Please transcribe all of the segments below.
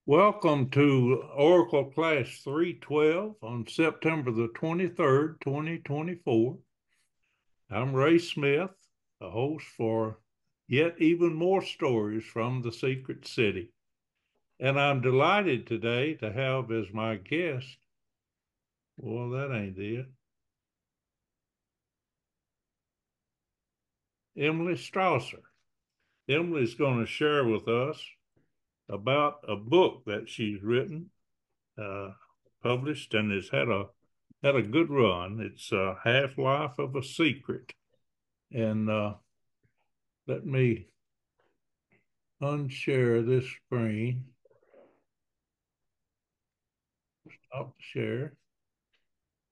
Welcome to Oracle Class 312 on September the 23rd, 2024. I'm Ray Smith, the host for Yet Even More Stories from the Secret City. And I'm delighted today to have as my guest, well, that ain't it, Emily Strasser. Emily's going to share with us about a book that she's written, uh, published, and has had a good run. It's Half-Life of a Secret. And let me unshare this screen. Stop the share.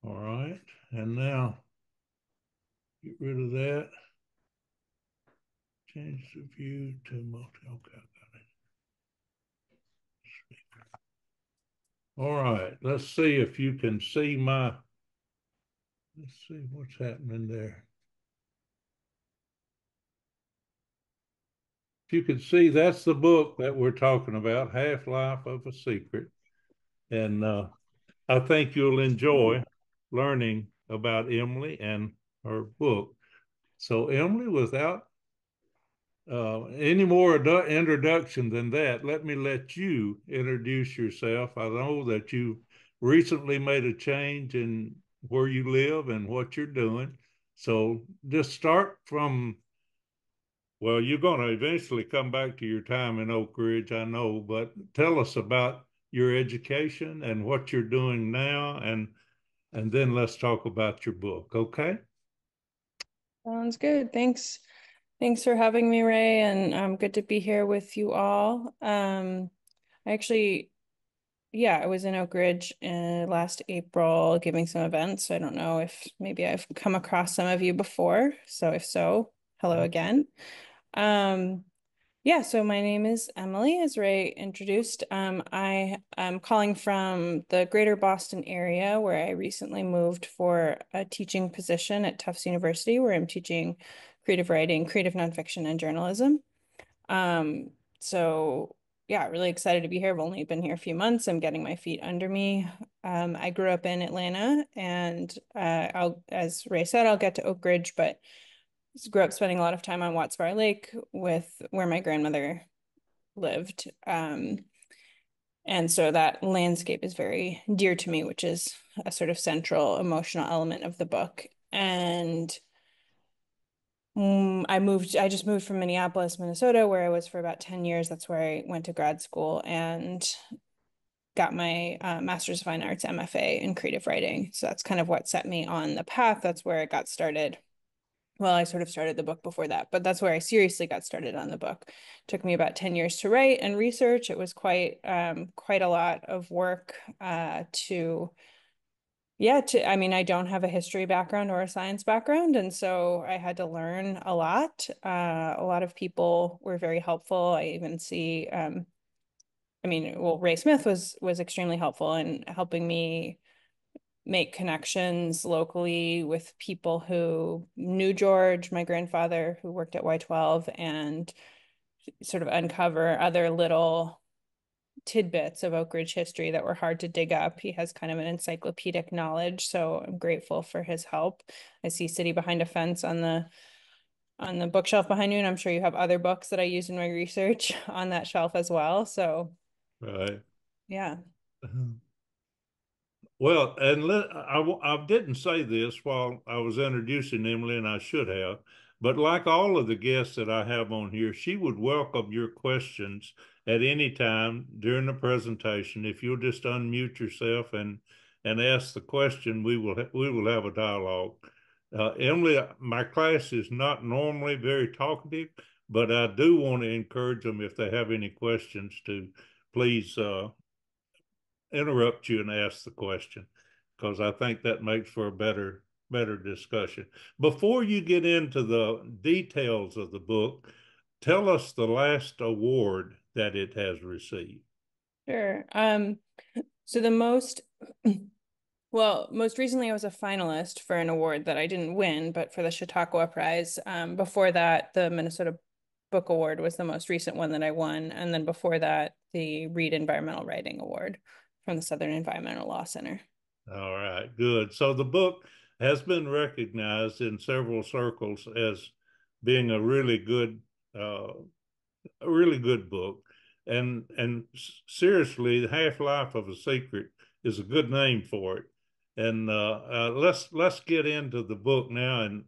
All right. And now get rid of that. Change the view to multi. Okay, I got it. All right. Let's see if you can see let's see what's happening there. If you can see, that's the book that we're talking about, Half-Life of a Secret. And I think you'll enjoy learning about Emily and her book. So, Emily, without any more introduction than that, let you introduce yourself. I know that you recently made a change in where you live and what you're doing. So, just start from, well, you're going to eventually come back to your time in Oak Ridge, I know, but tell us about your education and what you're doing now, and then let's talk about your book, okay? Sounds good. Thanks. Thanks for having me, Ray, and good to be here with you all. I actually, yeah, I was in Oak Ridge last April giving some events. I don't know if maybe I've come across some of you before. So if so, hello again. Um, yeah, so my name is Emily, as Ray introduced. I am calling from the greater Boston area where I recently moved for a teaching position at Tufts University, where I'm teaching creative writing, creative nonfiction, and journalism. Um, so yeah, really excited to be here. I've only been here a few months. I'm getting my feet under me. I grew up in Atlanta, and as Ray said, I'll get to Oak Ridge, but grew up spending a lot of time on Watts Bar Lake with where my grandmother lived. And so that landscape is very dear to me, which is a sort of central emotional element of the book. And I just moved from Minneapolis, Minnesota, where I was for about 10 years. That's where I went to grad school and got my Master's of Fine Arts MFA in creative writing. So that's kind of what set me on the path. That's where I got started. Well, I sort of started the book before that, but that's where I seriously got started on the book. It took me about 10 years to write and research. It was quite a lot of work I mean, I don't have a history background or a science background, and so I had to learn a lot. A lot of people were very helpful. I even see, I mean, well, Ray Smith was extremely helpful in helping me make connections locally with people who knew George, my grandfather, who worked at Y12, and sort of uncover other little tidbits of Oak Ridge history that were hard to dig up. He has kind of an encyclopedic knowledge, so I'm grateful for his help. I see City Behind a Fence on the bookshelf behind you, and I'm sure you have other books that I use in my research on that shelf as well. So Right. yeah. Well, and I didn't say this while I was introducing Emily, and I should have, but like all of the guests that I have on here, she would welcome your questions at any time during the presentation. If you'll just unmute yourself and ask the question, we will have a dialogue. Emily, my class is not normally very talkative, but I do want to encourage them if they have any questions to please interrupt you and ask the question because I think that makes for a better discussion. Before you get into the details of the book, tell us the last award that it has received. Sure. So the most well, most recently I was a finalist for an award that I didn't win, but for the Chautauqua Prize. Before that, the Minnesota Book Award was the most recent one that I won, and then before that, the Reed Environmental Writing Award from the Southern Environmental Law Center. All right, good. So the book has been recognized in several circles as being uh, a really good book. And seriously, the Half Life of a Secret is a good name for it. And let's get into the book now, and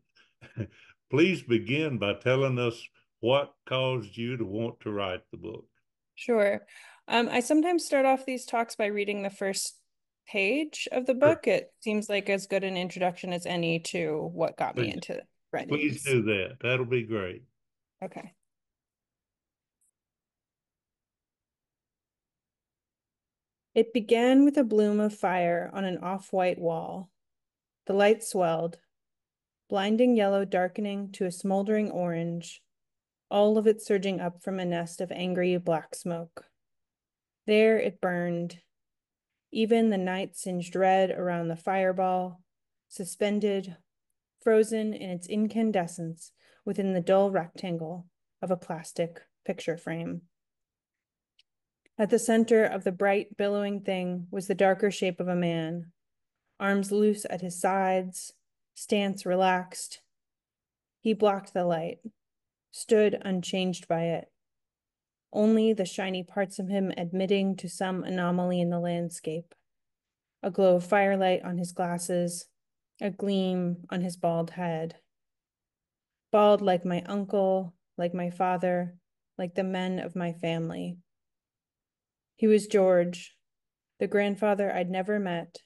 please begin by telling us what caused you to want to write the book. Sure. I sometimes start off these talks by reading the first page of the Sure. book. It seems like as good an introduction as any to what got me Please, into writing please this. do that. That'll be great. Okay. It began with a bloom of fire on an off-white wall. The light swelled, blinding yellow darkening to a smoldering orange, all of it surging up from a nest of angry black smoke. There it burned, even the night singed red around the fireball, suspended, frozen in its incandescence within the dull rectangle of a plastic picture frame. At the center of the bright, billowing thing was the darker shape of a man, arms loose at his sides, stance relaxed. He blocked the light, stood unchanged by it, only the shiny parts of him admitting to some anomaly in the landscape. A glow of firelight on his glasses, a gleam on his bald head. Bald like my uncle, like my father, like the men of my family. He was George, the grandfather I'd never met,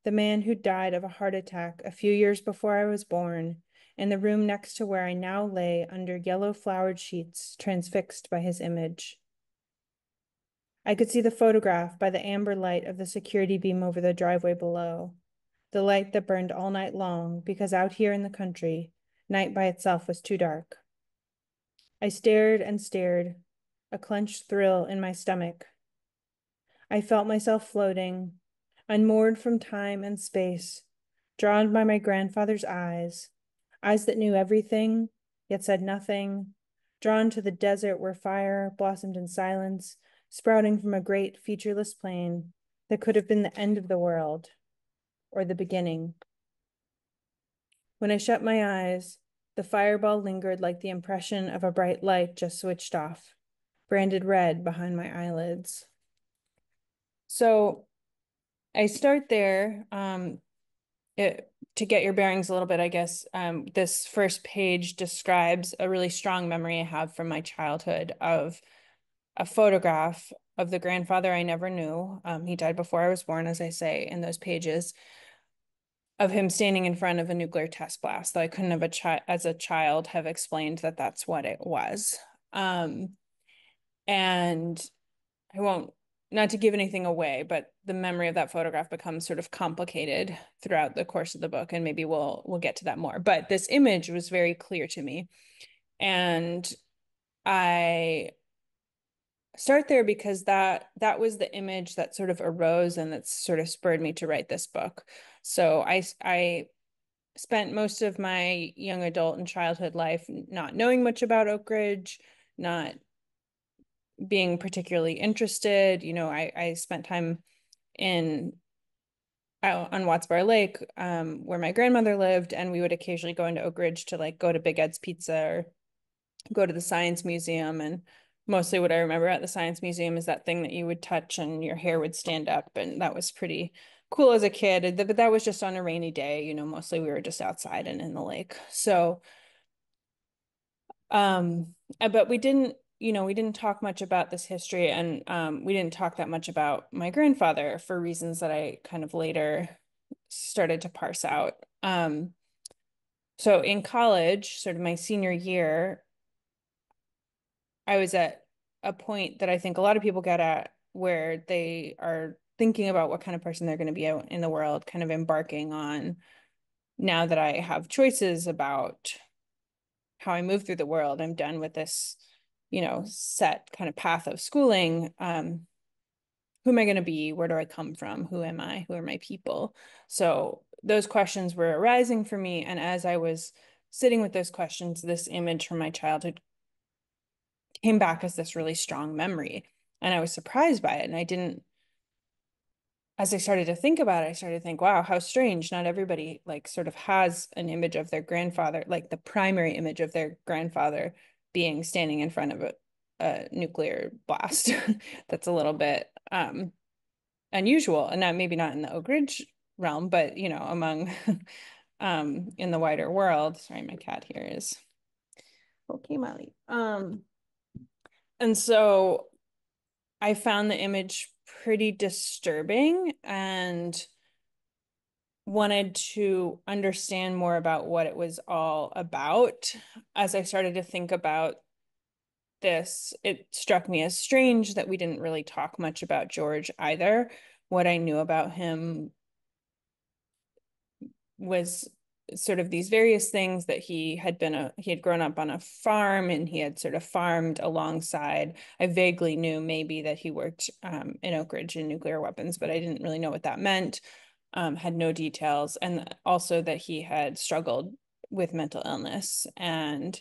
the man who died of a heart attack a few years before I was born, in the room next to where I now lay under yellow flowered sheets transfixed by his image. I could see the photograph by the amber light of the security beam over the driveway below, the light that burned all night long because out here in the country, night by itself was too dark. I stared and stared, a clenched thrill in my stomach. I felt myself floating, unmoored from time and space, drawn by my grandfather's eyes, eyes that knew everything, yet said nothing, drawn to the desert where fire blossomed in silence, sprouting from a great featureless plain that could have been the end of the world or the beginning. When I shut my eyes, the fireball lingered like the impression of a bright light just switched off, branded red behind my eyelids. So I start there to get your bearings a little bit, I guess. This first page describes a really strong memory I have from my childhood of a photograph of the grandfather I never knew. He died before I was born, as I say in those pages, of him standing in front of a nuclear test blast, though I couldn't have as a child have explained that that's what it was. And I won't, not to give anything away, but the memory of that photograph becomes sort of complicated throughout the course of the book, and maybe we'll get to that more. But this image was very clear to me, and I start there because that was the image that sort of arose and that sort of spurred me to write this book. So I spent most of my young adult and childhood life not knowing much about Oak Ridge, not being particularly interested. I spent time in out on Watts Bar Lake, where my grandmother lived, and we would occasionally go into Oak Ridge to like go to Big Ed's Pizza or go to the Science Museum. And mostly what I remember at the Science Museum is that thing that you would touch and your hair would stand up, and that was pretty cool as a kid. But that was just on a rainy day. Mostly we were just outside and in the lake. So but we didn't talk much about this history, and we didn't talk that much about my grandfather for reasons that I kind of later started to parse out. So in college, sort of my senior year, I was at a point that I think a lot of people get at where they are thinking about what kind of person they're going to be out in the world, kind of embarking on now that I have choices about how I move through the world. I'm done with this, set kind of path of schooling. Who am I going to be? Where do I come from? Who am I? Who are my people? So those questions were arising for me. And as I was sitting with those questions, this image from my childhood came back as this really strong memory. And I was surprised by it. And I didn't, as I started to think about it, I started to think, wow, how strange. Not everybody like sort of has an image of their grandfather, like the primary image of their grandfather being standing in front of a nuclear blast. That's a little bit unusual, and not maybe not in the Oak Ridge realm, but among in the wider world. Sorry, my cat here is okay, Molly. And so I found the image pretty disturbing and wanted to understand more about what it was all about. As I started to think about this, it struck me as strange that we didn't really talk much about George either. What I knew about him was sort of these various things that he had grown up on a farm and he had sort of farmed alongside. I vaguely knew maybe that he worked in Oak Ridge in nuclear weapons, but I didn't really know what that meant. Had no details, and also that he had struggled with mental illness, and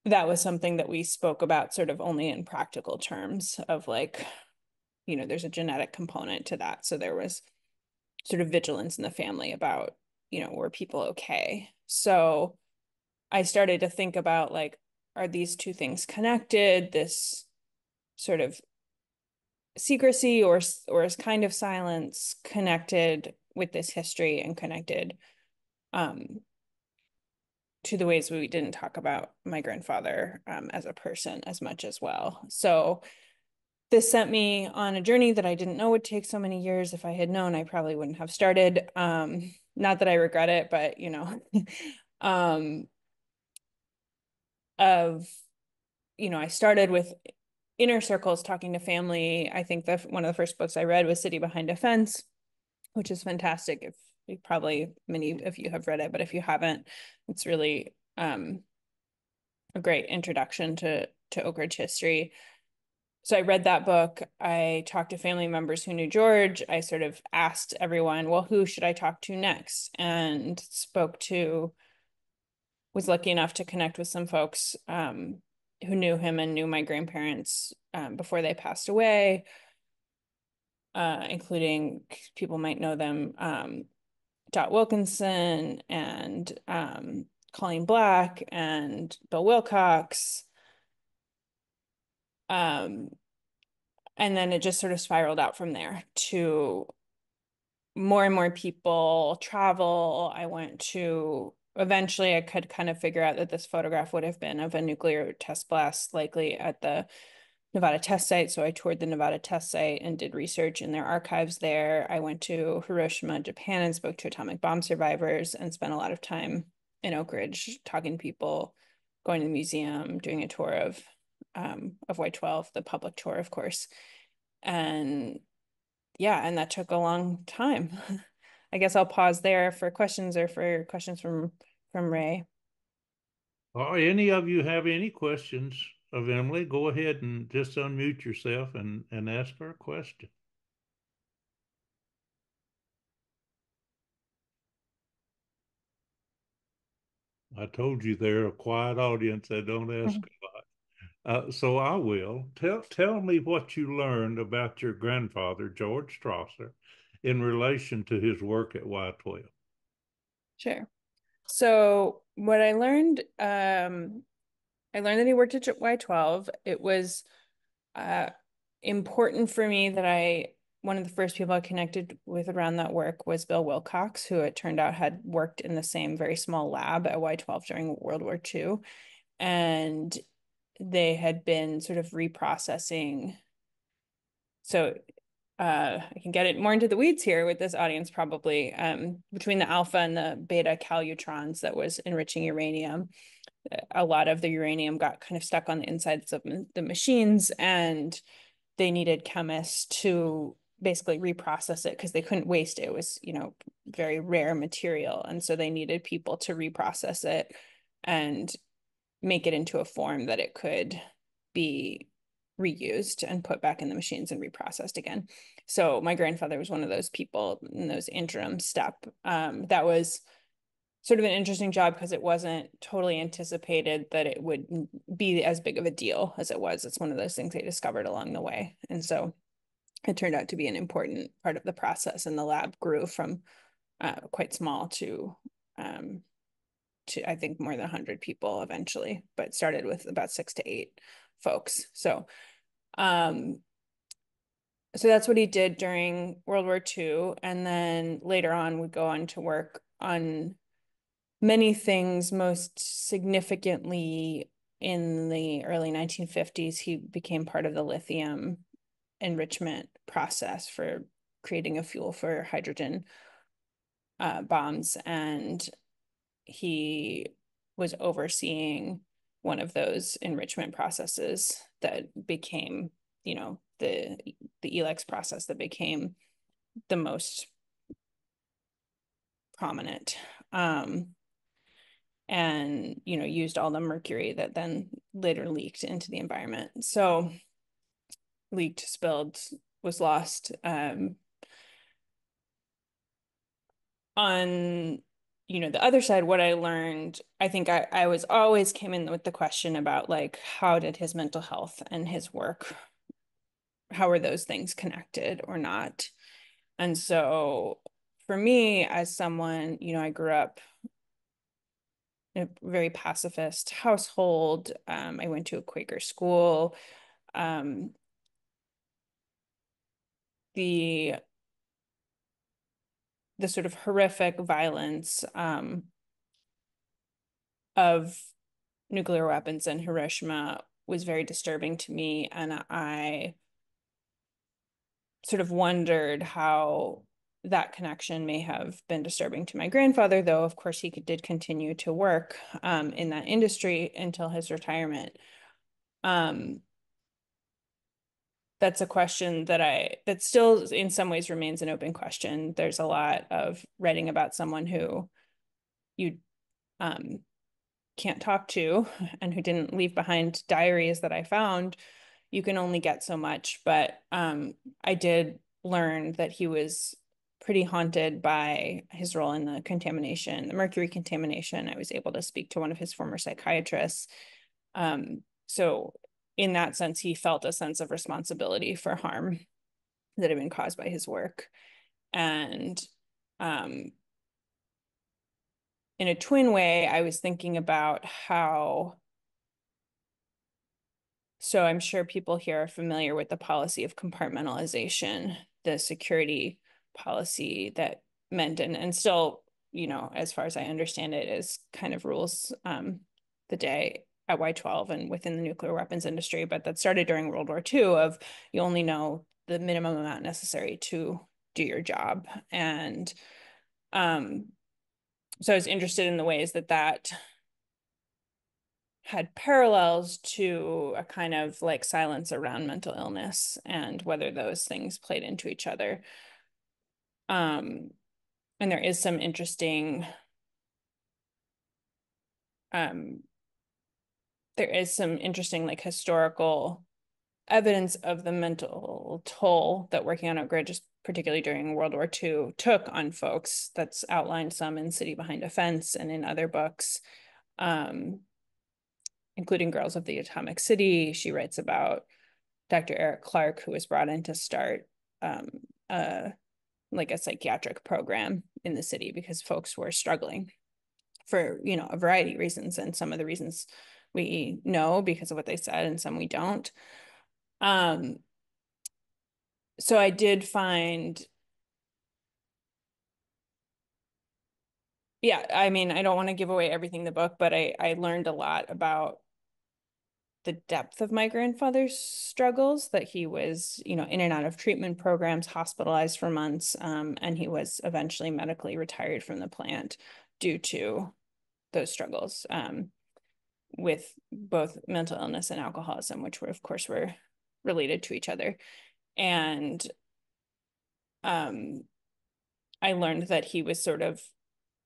that was something that we spoke about sort of only in practical terms of like, there's a genetic component to that. So there was sort of vigilance in the family about, were people okay? So I started to think about like, are these two things connected? This sort of secrecy or is kind of silence connected with this history and connected um, to the ways we didn't talk about my grandfather as a person as much as well. So this sent me on a journey that I didn't know would take so many years. If I had known, I probably wouldn't have started. Not that I regret it, but um, of I started with inner circles talking to family. I think that one of the first books I read was City Behind a Fence, which is fantastic. If you probably many of you have read it, but if you haven't, it's really a great introduction to Oak Ridge history. So I read that book. I talked to family members who knew George. I sort of asked everyone, well, who should I talk to next? And was lucky enough to connect with some folks who knew him and knew my grandparents before they passed away, including people might know them, Dot Wilkinson and Colleen Black and Bill Wilcox. Um, and then it just sort of spiraled out from there to more and more people travel. Eventually I could kind of figure out that this photograph would have been of a nuclear test blast, likely at the Nevada test site. So I toured the Nevada test site and did research in their archives there. I went to Hiroshima, Japan, and spoke to atomic bomb survivors and spent a lot of time in Oak Ridge talking to people, going to the museum, doing a tour of Y-12, the public tour, of course. And yeah, and that took a long time. I guess I'll pause there for questions or for questions from Ray. Or any of you have any questions of Emily, go ahead and just unmute yourself and ask her a question. I told you they're a quiet audience. They don't ask Mhm. a lot. So I will. Tell me what you learned about your grandfather, George Strasser, in relation to his work at Y-12. Sure. So what I learned that he worked at Y-12. It was uh, important for me that one of the first people I connected with around that work was Bill Wilcox, who it turned out had worked in the same very small lab at Y-12 during World War II. And they had been sort of reprocessing. So I can get it more into the weeds here with this audience probably, between the alpha and the beta calutrons that was enriching uranium. A lot of the uranium got kind of stuck on the insides of the machines, and they needed chemists to basically reprocess it because they couldn't waste it. It was, very rare material. And so they needed people to reprocess it and make it into a form that it could be reused and put back in the machines and reprocessed again. So my grandfather was one of those people in those interim step. That was sort of an interesting job because it wasn't totally anticipated that it would be as big of a deal as it was. It's one of those things they discovered along the way. And so it turned out to be an important part of the process. And the lab grew from quite small to I think more than 100 people eventually, but started with about 6 to 8 folks. Um, so that's what he did during World War II. And then later on would go on to work on many things, most significantly in the early 1950s, he became part of the lithium enrichment process for creating a fuel for hydrogen bombs. And he was overseeing one of those enrichment processes that became, the ELEX process that became the most prominent. And used all the mercury that then later leaked into the environment. So leaked, spilled, was lost. On the other side, what I learned, I think I was always came in with the question about like how did his mental health and his work, how are those things connected or not? And so for me, as someone, I grew up in a very pacifist household. I went to a Quaker school. Um, the the sort of horrific violence of nuclear weapons in Hiroshima was very disturbing to me, and I sort of wondered how that connection may have been disturbing to my grandfather, though of course he did continue to work in that industry until his retirement. Um, that's a question that still in some ways remains an open question. There's a lot of writing about someone who you um, can't talk to and who didn't leave behind diaries that I found. You can only get so much, but I did learn that he was pretty haunted by his role in the mercury contamination. I was able to speak to one of his former psychiatrists. So in that sense, he felt a sense of responsibility for harm that had been caused by his work. And um, in a twin way, I was thinking about how, so I'm sure people here are familiar with the policy of compartmentalization, the security policy that meant and still, as far as I understand it, is kind of rules the day at Y-12 and within the nuclear weapons industry. But that started during World War II of you only know the minimum amount necessary to do your job. And so I was interested in the ways that had parallels to a kind of like silence around mental illness and whether those things played into each other. Um, and there is some interesting um, like historical evidence of the mental toll that working on Oak Ridge, just particularly during World War II, took on folks. That's outlined some in City Behind a Fence and in other books, including Girls of the Atomic City. She writes about Dr. Eric Clark, who was brought in to start um, like a psychiatric program in the city because folks were struggling for, a variety of reasons. And some of the reasons we know because of what they said and some we don't. Um, so I did find, yeah, I mean, I don't want to give away everything in the book, but I learned a lot about the depth of my grandfather's struggles, that he was, in and out of treatment programs, hospitalized for months, and he was eventually medically retired from the plant due to those struggles with both mental illness and alcoholism, which were, of course, were related to each other. And I learned that he was sort of,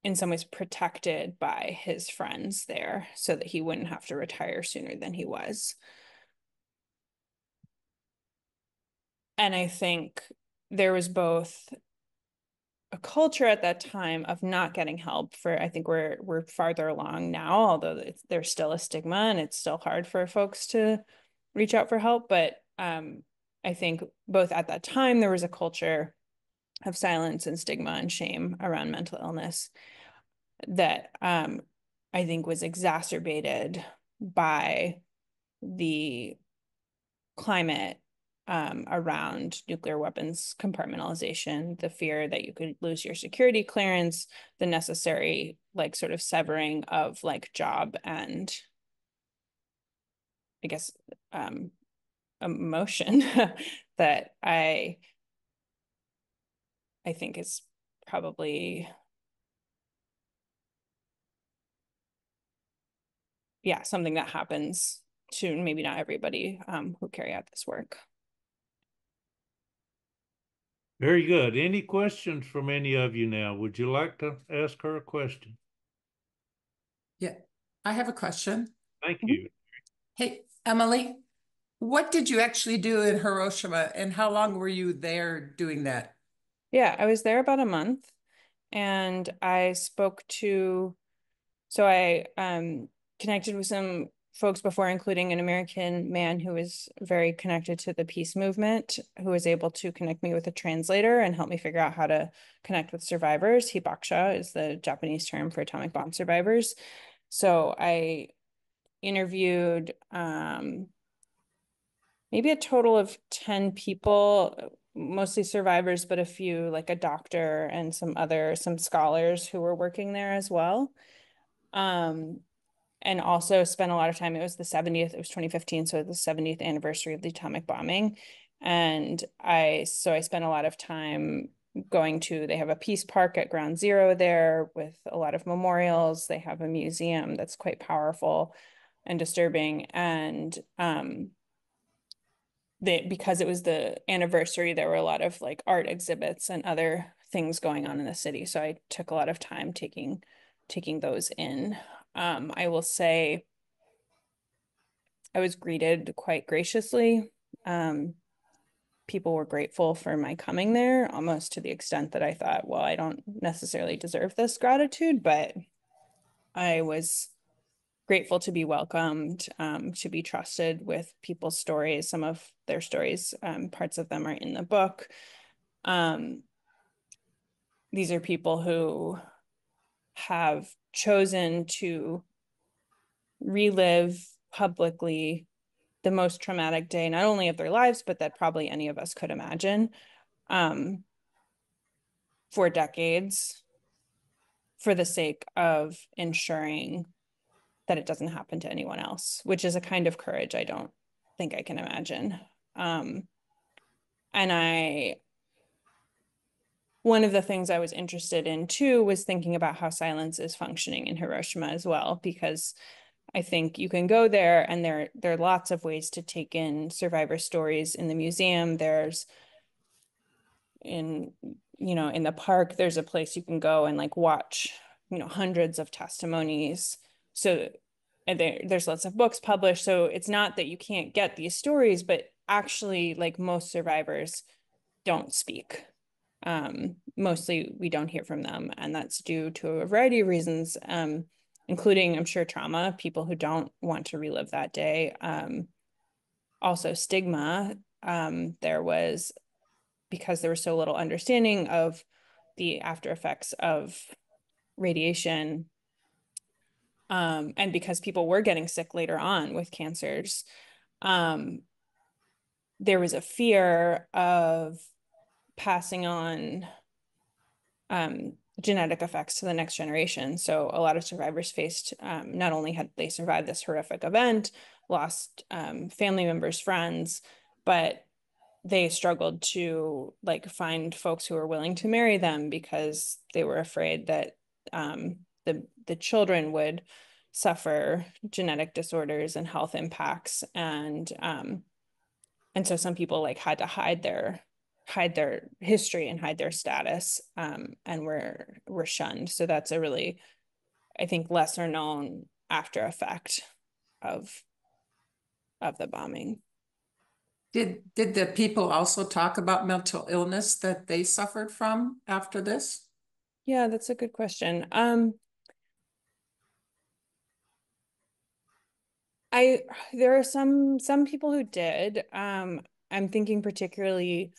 in some ways, protected by his friends there so that he wouldn't have to retire sooner than he was. And I think there was both a culture at that time of not getting help. For I think we're farther along now, although there's still a stigma and it's still hard for folks to reach out for help. But I think both at that time there was a culture of silence and stigma and shame around mental illness that I think was exacerbated by the climate around nuclear weapons compartmentalization, the fear that you could lose your security clearance, the necessary like sort of severing of like job and I guess emotion that I think is probably yeah something that happens to maybe not everybody who carry out this work. Very good. Any questions from any of you now? Would you like to ask her a question? Yeah, I have a question. Thank you. Hey, Emily, what did you actually do in Hiroshima and how long were you there doing that? Yeah, I was there about a month and I spoke to so I connected with some folks before, including an American man who was very connected to the peace movement, who was able to connect me with a translator and help me figure out how to connect with survivors. Hibakusha is the Japanese term for atomic bomb survivors. So I interviewed maybe a total of 10 people, mostly survivors, but a few like a doctor and some scholars who were working there as well. Um, and also spent a lot of time. It was the 70th, it was 2015, so the 70th anniversary of the atomic bombing. And I spent a lot of time going to, they have a peace park at Ground Zero there with a lot of memorials. They have a museum that's quite powerful and disturbing. And because it was the anniversary, there were a lot of like art exhibits and other things going on in the city. So I took a lot of time taking those in. I will say I was greeted quite graciously. Um, People were grateful for my coming there, almost to the extent that I thought, well, I don't necessarily deserve this gratitude, but I was grateful to be welcomed, to be trusted with people's stories. Some of their stories, parts of them are in the book. Um, these are people who have chosen to relive publicly the most traumatic day, not only of their lives, but that probably any of us could imagine, um, for decades, for the sake of ensuring that it doesn't happen to anyone else, which is a kind of courage I don't think I can imagine. Um, and one of the things I was interested in too was thinking about how silence is functioning in Hiroshima as well, because I think you can go there and there are lots of ways to take in survivor stories in the museum. There's in in the park, there's a place you can go and like watch, hundreds of testimonies. So and there's lots of books published. So it's not that you can't get these stories, but actually like most survivors don't speak. Mostly we don't hear from them, and that's due to a variety of reasons, including, I'm sure, trauma, people who don't want to relive that day. Also stigma. There was, because there was so little understanding of the after effects of radiation, and because people were getting sick later on with cancers, um, there was a fear of passing on genetic effects to the next generation. So a lot of survivors faced, not only had they survived this horrific event, lost family members, friends, but they struggled to like find folks who were willing to marry them because they were afraid that the children would suffer genetic disorders and health impacts, and so some people like had to hide their history and hide their status, and were shunned. So that's a really, I think, lesser known after effect of the bombing. Did the people also talk about mental illness that they suffered from after this? Yeah, that's a good question. I there are some people who did. I'm thinking particularly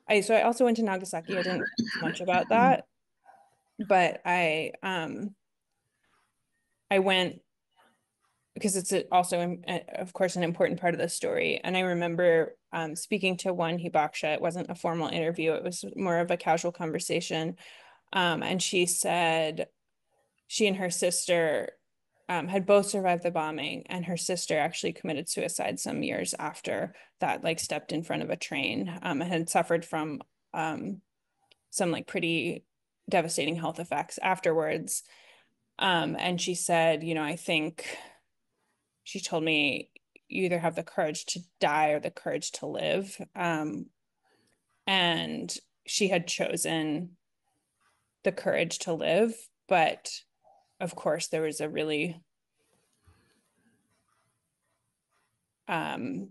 I also went to Nagasaki. I didn't know much about that, but I went because it's also of course an important part of the story. And I remember speaking to one hibakusha. It wasn't a formal interview, it was more of a casual conversation. And she said she and her sister had both survived the bombing, and her sister actually committed suicide some years after that, like stepped in front of a train, and had suffered from some like pretty devastating health effects afterwards. And she said, I think she told me you either have the courage to die or the courage to live. And she had chosen the courage to live, but of course there was a really um,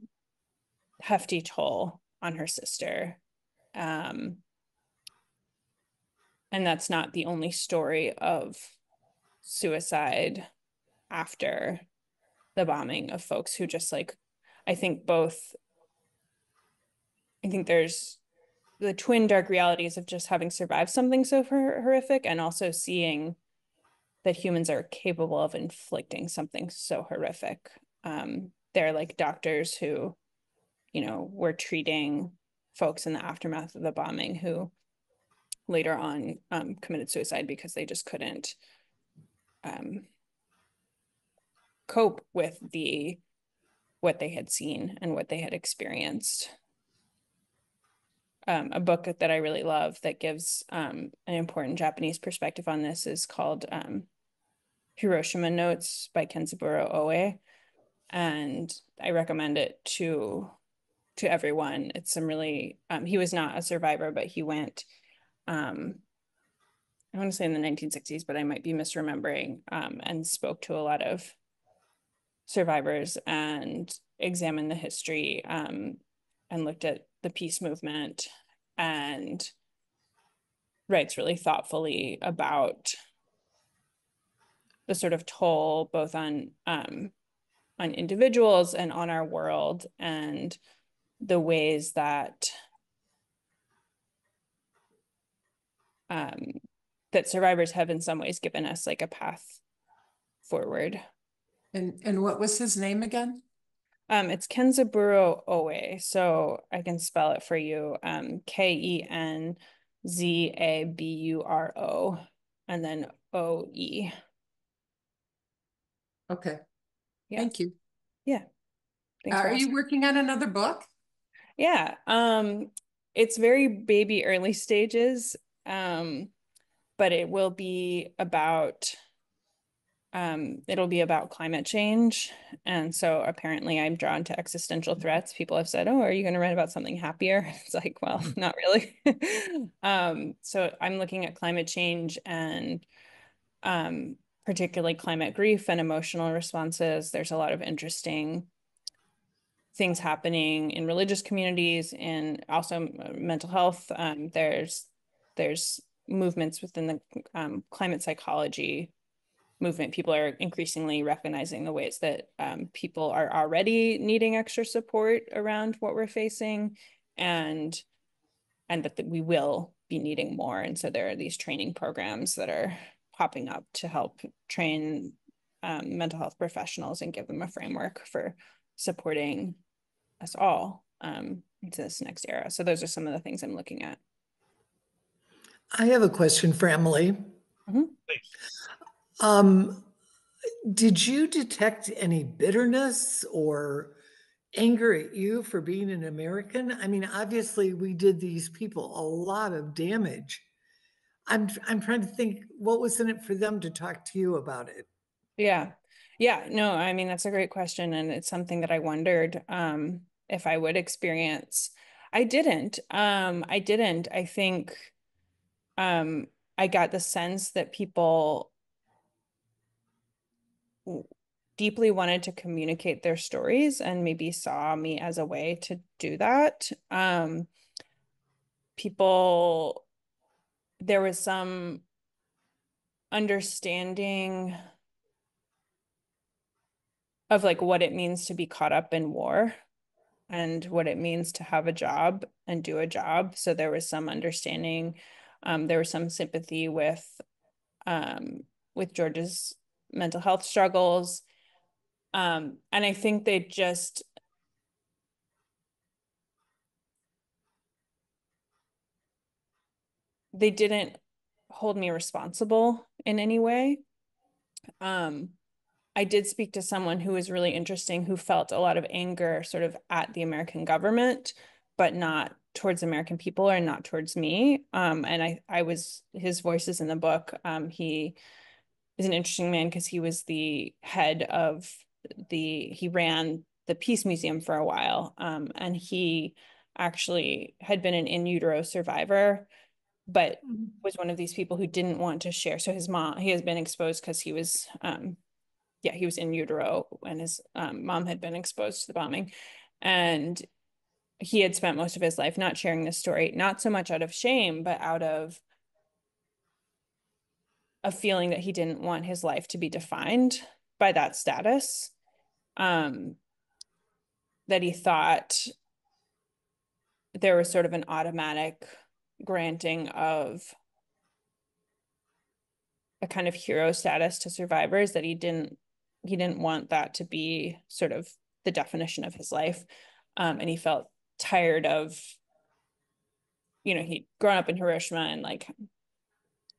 hefty toll on her sister. Um, and that's not the only story of suicide after the bombing, of folks who just like, I think both, I think there's the twin dark realities of just having survived something so horrific, and also seeing that humans are capable of inflicting something so horrific. They're like doctors who, were treating folks in the aftermath of the bombing who later on committed suicide because they just couldn't um, cope with what they had seen and what they had experienced. A book that I really love that gives an important Japanese perspective on this is called Hiroshima Notes by Kenzaburo Oe, and I recommend it to everyone. It's some really he was not a survivor, but he went I want to say in the 1960s, but I might be misremembering, and spoke to a lot of survivors and examined the history, and looked at the peace movement, and writes really thoughtfully about the sort of toll both on individuals and on our world, and the ways that um, that survivors have in some ways given us like a path forward. And what was his name again? It's Kenzaburo Oe, so I can spell it for you. Kenzaburo, and then OE. Okay, Yeah, thank you. yeah. Thanks for Are asking. you working on another book? Yeah, it's very baby early stages, but it'll be about climate change. And so apparently I'm drawn to existential threats. People have said, "Oh, are you going to write about something happier?" It's like, well, not really. So I'm looking at climate change and particularly climate grief and emotional responses. There's a lot of interesting things happening in religious communities and also mental health. There's movements within the climate psychology movement. People are increasingly recognizing the ways that people are already needing extra support around what we're facing, and that we will be needing more. And so there are these training programs that are popping up to help train mental health professionals and give them a framework for supporting us all into this next era. So those are some of the things I'm looking at. I have a question for Emily. Mhm. Um, did you detect any bitterness or anger at you for being an American? I mean, obviously, we did these people a lot of damage. I'm trying to think what was in it for them to talk to you about it. Yeah. Yeah. No, I mean, that's a great question. And it's something that I wondered if I would experience. I didn't. I didn't. I think um, I got the sense that people deeply wanted to communicate their stories and maybe saw me as a way to do that. People, there was some understanding of like what it means to be caught up in war and what it means to have a job and do a job. So there was some understanding, there was some sympathy with George's mental health struggles. And I think they didn't hold me responsible in any way. I did speak to someone who was really interesting, who felt a lot of anger sort of at the American government, but not towards American people or not towards me. And I was, his voice is in the book. He is an interesting man because he was the head of he ran the Peace Museum for a while. And he actually had been an in utero survivor, but was one of these people who didn't want to share. So his mom, he has been exposed because he was, he was in utero when his mom had been exposed to the bombing. And he had spent most of his life not sharing this story, not so much out of shame, but out of a feeling that he didn't want his life to be defined by that status. That he thought there was sort of an automatic granting of a kind of hero status to survivors, that he didn't want that to be sort of the definition of his life. And he felt tired of, he'd grown up in Hiroshima and like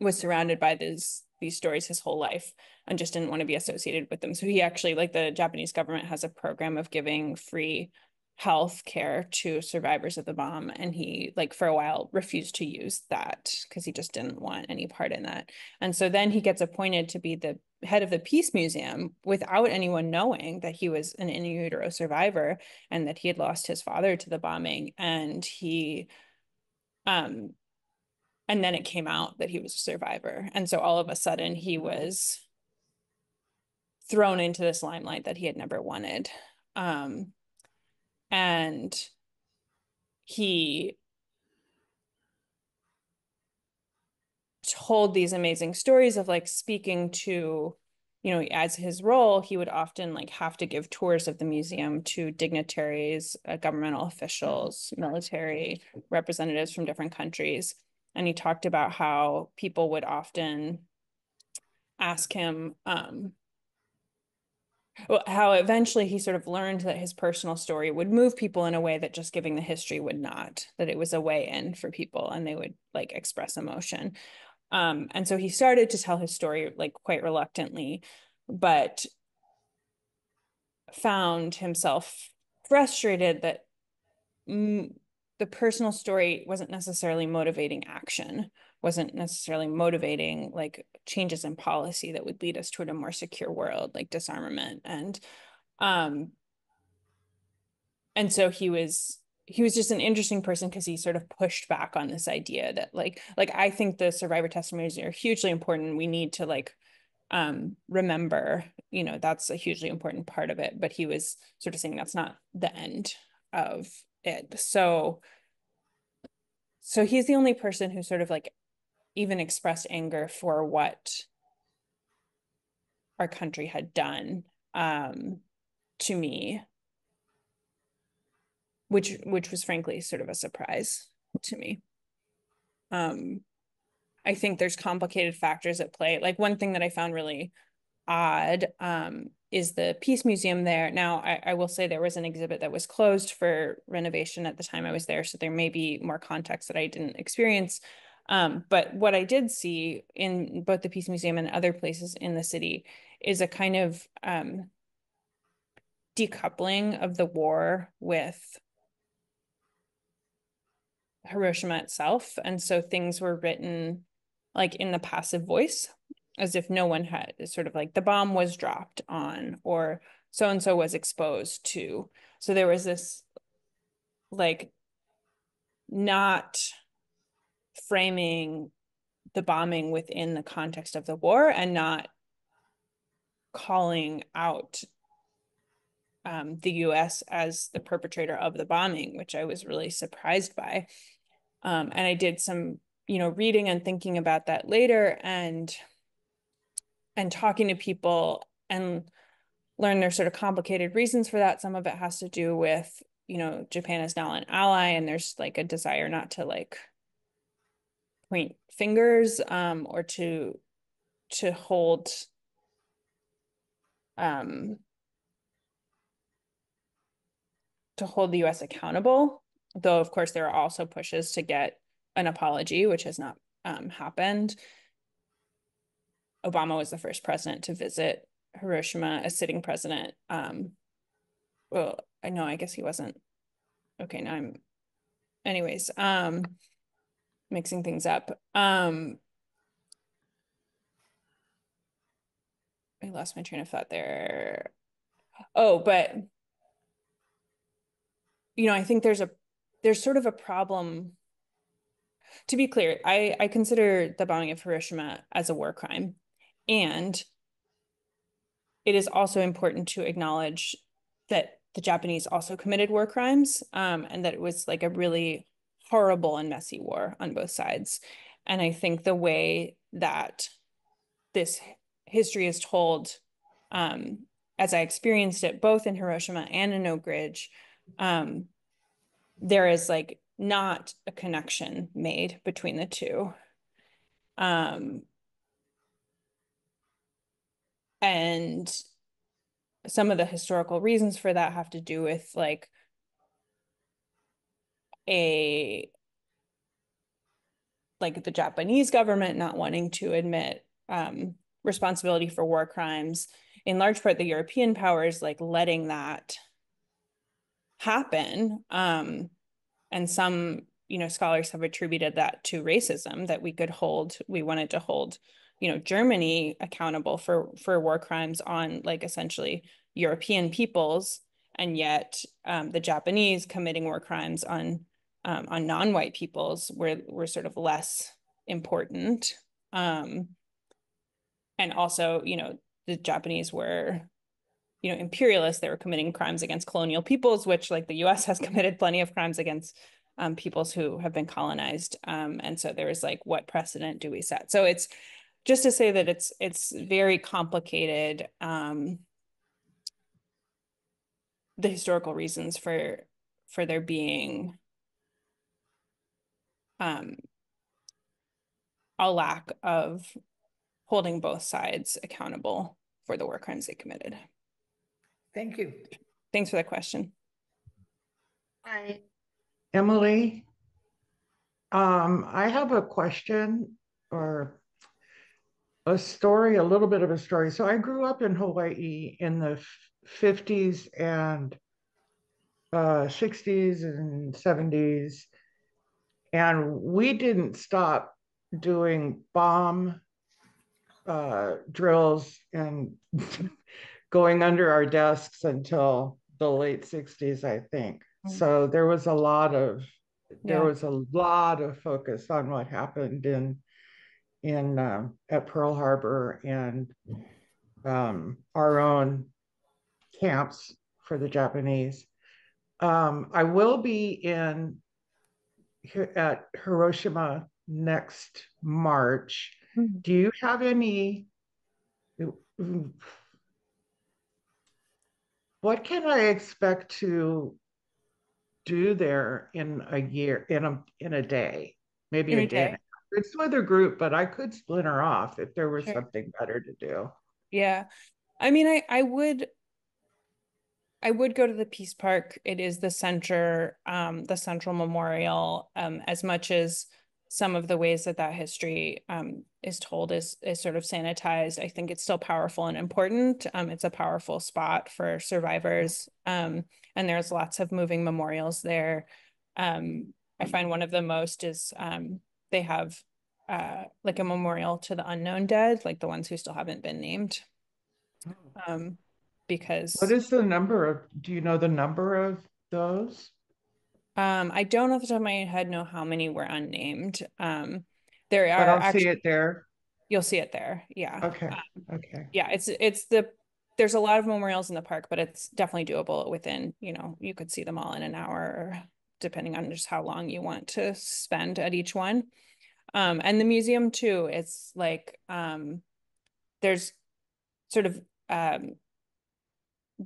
was surrounded by these stories his whole life and just didn't want to be associated with them. So he actually, like, the Japanese government has a program of giving free health care to survivors of the bomb, and he, like, for a while refused to use that because he just didn't want any part in that. And so then he gets appointed to be the head of the Peace Museum without anyone knowing that he was an in utero survivor and that he had lost his father to the bombing. And and then it came out that he was a survivor. And so all of a sudden he was thrown into this limelight that he had never wanted. And he told these amazing stories of like speaking to, as his role, he would often like have to give tours of the museum to dignitaries, governmental officials, military representatives from different countries. And he talked about how people would often ask him, how eventually he sort of learned that his personal story would move people in a way that just giving the history would not, that it was a way in for people and they would like express emotion. And so he started to tell his story like quite reluctantly, but found himself frustrated that the personal story wasn't necessarily motivating action, wasn't necessarily motivating like changes in policy that would lead us toward a more secure world, like disarmament. And so he was just an interesting person because he sort of pushed back on this idea that like I think the survivor testimonies are hugely important. We need to like remember, that's a hugely important part of it. But he was sort of saying that's not the end of it. So he's the only person who sort of like even expressed anger for what our country had done to me, which was frankly sort of a surprise to me. I think there's complicated factors at play. Like one thing that I found really odd is the Peace Museum there. Now, I will say there was an exhibit that was closed for renovation at the time I was there, so there may be more context that I didn't experience. But what I did see in both the Peace Museum and other places in the city is a kind of decoupling of the war with Hiroshima itself. And so things were written like in the passive voice, as if no one had, sort of like the bomb was dropped on, or so and so was exposed to. So there was this like not framing the bombing within the context of the war, and not calling out the US as the perpetrator of the bombing, which I was really surprised by. And I did some, reading and thinking about that later, and talking to people, and learn their sort of complicated reasons for that. Some of it has to do with, Japan is now an ally, and there's like a desire not to like point fingers, or to hold um the US accountable. Though of course there are also pushes to get an apology, which has not happened. Obama was the first president to visit Hiroshima, a sitting president. Well, I know, I guess he wasn't. Okay, now I'm, anyways, mixing things up. I lost my train of thought there. Oh, but I think there's sort of a problem. To be clear, I consider the bombing of Hiroshima as a war crime. And it is also important to acknowledge that the Japanese also committed war crimes, and that it was like a really horrible and messy war on both sides. And I think the way that this history is told, as I experienced it both in Hiroshima and in Oak Ridge, there is like not a connection made between the two. And some of the historical reasons for that have to do with like a like the Japanese government not wanting to admit responsibility for war crimes, in large part the European powers like letting that happen. And some, scholars have attributed that to racism, that we wanted to hold, Germany accountable for war crimes on like essentially European peoples, and yet the Japanese committing war crimes on non-white peoples were sort of less important. And also, the Japanese were, imperialists. They were committing crimes against colonial peoples, which like the US has committed plenty of crimes against peoples who have been colonized. And so there was like, what precedent do we set? So it's just to say that it's very complicated, the historical reasons for there being a lack of holding both sides accountable for the war crimes they committed. Thank you. Thanks for the question. Hi, Emily. I have a question or a story, a little bit of a story. So I grew up in Hawaii in the 50s and 60s and 70s, and we didn't stop doing bomb drills and going under our desks until the late 60s, I think. So there was a lot of focus on what happened in at Pearl Harbor and our own camps for the Japanese. I will be at Hiroshima next March. Do you have any? What can I expect to do there in a year, in a day, maybe a day and a half? It's with a group, but I could splinter off if there was something better to do. Yeah. I mean, I would go to the Peace Park. It is the central memorial, as much as some of the ways that history is told is sort of sanitized. I think it's still powerful and important. It's a powerful spot for survivors, and there's lots of moving memorials there. I find one of the most is they have like a memorial to the unknown dead, like the ones who still haven't been named. Because what is the number of, do you know the number of those? I don't off the top of my head know how many were unnamed. There But are I'll see it there. You'll see it there. Yeah. Okay. Okay. Yeah, it's the there's a lot of memorials in the park, but it's definitely doable within, you know, you could see them all in an hour, depending on just how long you want to spend at each one. And the museum too, it's like there's sort of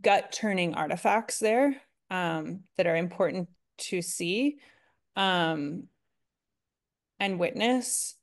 gut-turning artifacts there that are important to see and witness.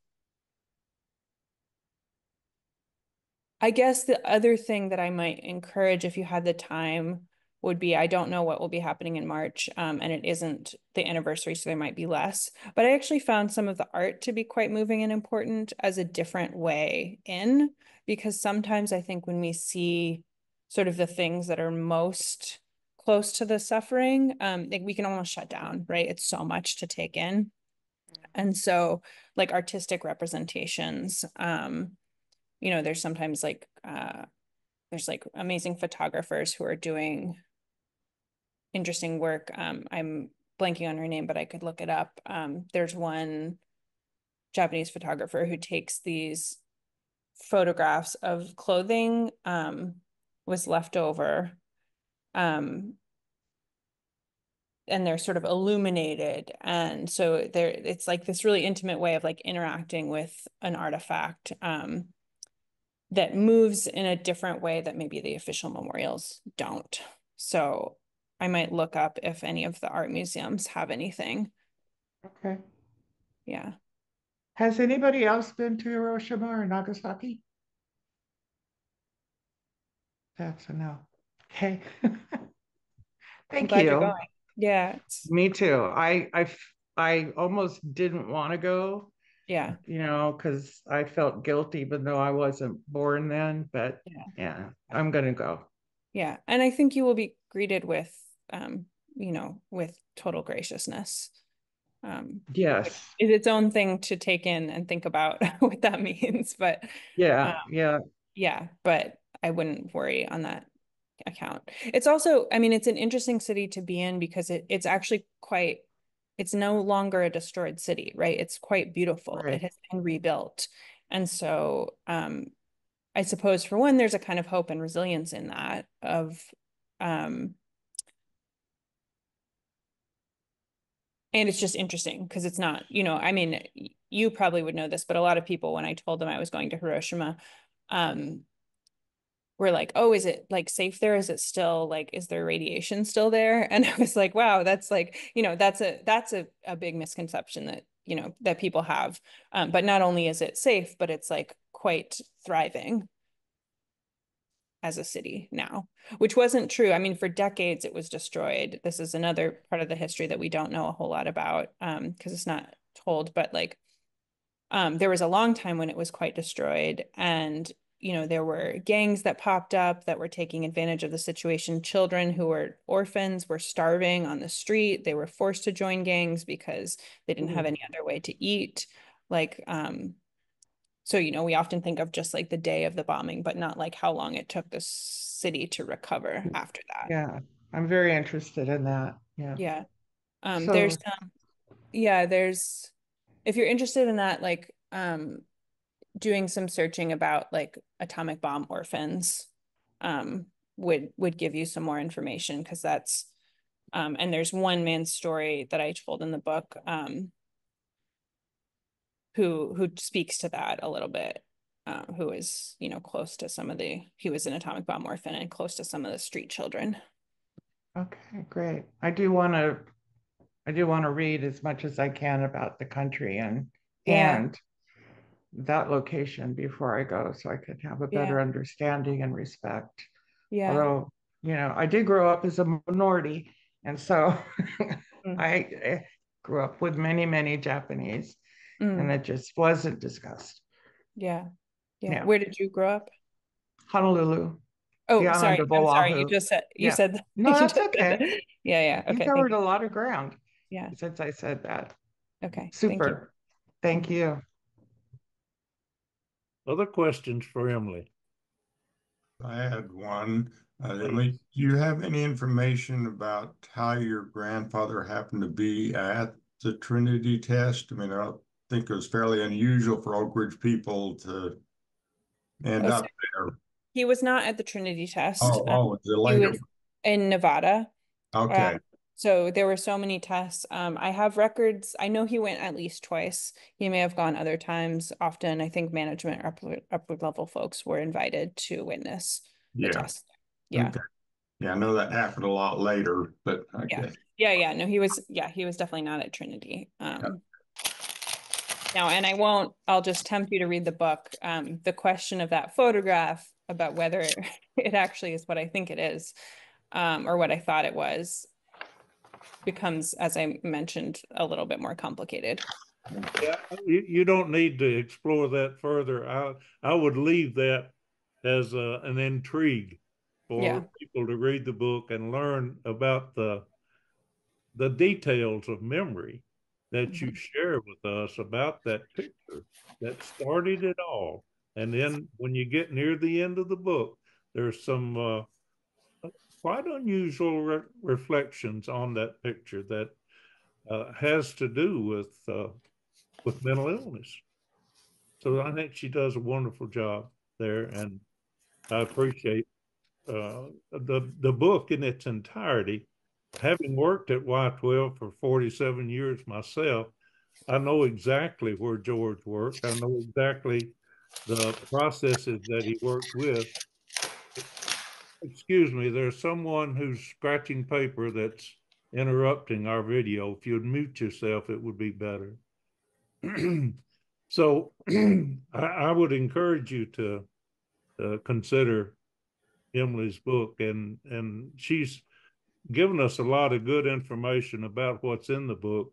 I guess the other thing that I might encourage if you had the time would be, I don't know what will be happening in March, and it isn't the anniversary, so there might be less. But I actually found some of the art to be quite moving and important as a different way in, because sometimes I think when we see sort of the things that are most close to the suffering, like we can almost shut down, right? It's so much to take in. And so like artistic representations, you know, there's sometimes like there's like amazing photographers who are doing interesting work. I'm blanking on her name, but I could look it up. There's one Japanese photographer who takes these photographs of clothing was left over. And they're sort of illuminated. And so there it's like this really intimate way of like interacting with an artifact that moves in a different way that maybe the official memorials don't. So I might look up if any of the art museums have anything. Okay. Yeah. Has anybody else been to Hiroshima or Nagasaki? That's a no. Okay. I'm Thank glad you're you. going. Yeah. Me too. I almost didn't want to go, Yeah. you know, because I felt guilty even though I wasn't born then, but Yeah. yeah, I'm gonna go. Yeah. And I think you will be greeted with you know, with total graciousness. Which Yes. is its own thing to take in and think about what that means. But Yeah, yeah, yeah, but I wouldn't worry on that account. It's also, I mean, it's an interesting city to be in because it's actually quite, it's no longer a destroyed city, right? It's quite beautiful. It right. has been rebuilt. And so I suppose for one, there's a kind of hope and resilience in that of and it's just interesting because it's not, you know, I mean, you probably would know this, but a lot of people, when I told them I was going to Hiroshima, um, were like, oh, is it like safe there? Is it still like, is there radiation still there? And I was like, wow, that's like, you know, that's a big misconception that, you know, that people have. But not only is it safe, but it's like quite thriving as a city now, which wasn't true. I mean, for decades it was destroyed. This is another part of the history that we don't know a whole lot about because it's not told, but like there was a long time when it was quite destroyed. And, you know, there were gangs that popped up that were taking advantage of the situation. Children who were orphans were starving on the street. They were forced to join gangs because they didn't have Ooh, any other way to eat. Like, so, you know, we often think of just like the day of the bombing, but not like how long it took the city to recover after that. yeah, I'm very interested in that. Yeah. Yeah. So, There's yeah, there's if you're interested in that, like doing some searching about like atomic bomb orphans would give you some more information because that's and there's one man's story that I told in the book who speaks to that a little bit. Who is, you know, close to some of the, he was an atomic bomb orphan and close to some of the street children. okay, great. I do want to read as much as I can about the country Yeah, and that location before I go so I could have a yeah, better understanding and respect. yeah. Although, you know, I did grow up as a minority, and so Mm, I grew up with many, many Japanese, and mm, it just wasn't discussed. yeah, yeah. Yeah. Where did you grow up? Honolulu, the Oh, island sorry. of I'm sorry. You Oahu. just said you Yeah. said No, you just that's said okay. that. Yeah, yeah. You Okay, thank covered you. a lot of ground Yeah. since I said that. Okay, thank you. Super. Thank Mhm. you. Other questions for Emily? I had one. Emily, Please. do you have any information about how your grandfather happened to be at the Trinity test? I mean, I don't think it was fairly unusual for Oak Ridge people to end Oh, so up there. He was not at the Trinity test. Oh, the He later. was in Nevada. Okay. So there were so many tests. I have records. I know he went at least twice. He may have gone other times. Often, I think management or upper level folks were invited to witness the Yeah. test. Yeah. Okay. Yeah, I know that happened a lot later, but Yeah. okay. Yeah. No, he was definitely not at Trinity. Now, and I'll just tempt you to read the book. The question of that photograph about whether it actually is what I think it is, or what I thought it was, becomes, as I mentioned, a little bit more complicated. Yeah, you don't need to explore that further. I would leave that as an intrigue Yeah. for people to read the book and learn about the details of memory that you share with us about that picture that started it all. And then when you get near the end of the book, there's some quite unusual reflections on that picture that has to do with mental illness. So I think she does a wonderful job there, and I appreciate the book in its entirety. Having worked at Y12 for 47 years myself, I know exactly where George worked. I know exactly the processes that he worked with. Excuse me, there's someone who's scratching paper that's interrupting our video. If you'd mute yourself, it would be better. So I would encourage you to consider Emily's book, and she's given us a lot of good information about what's in the book,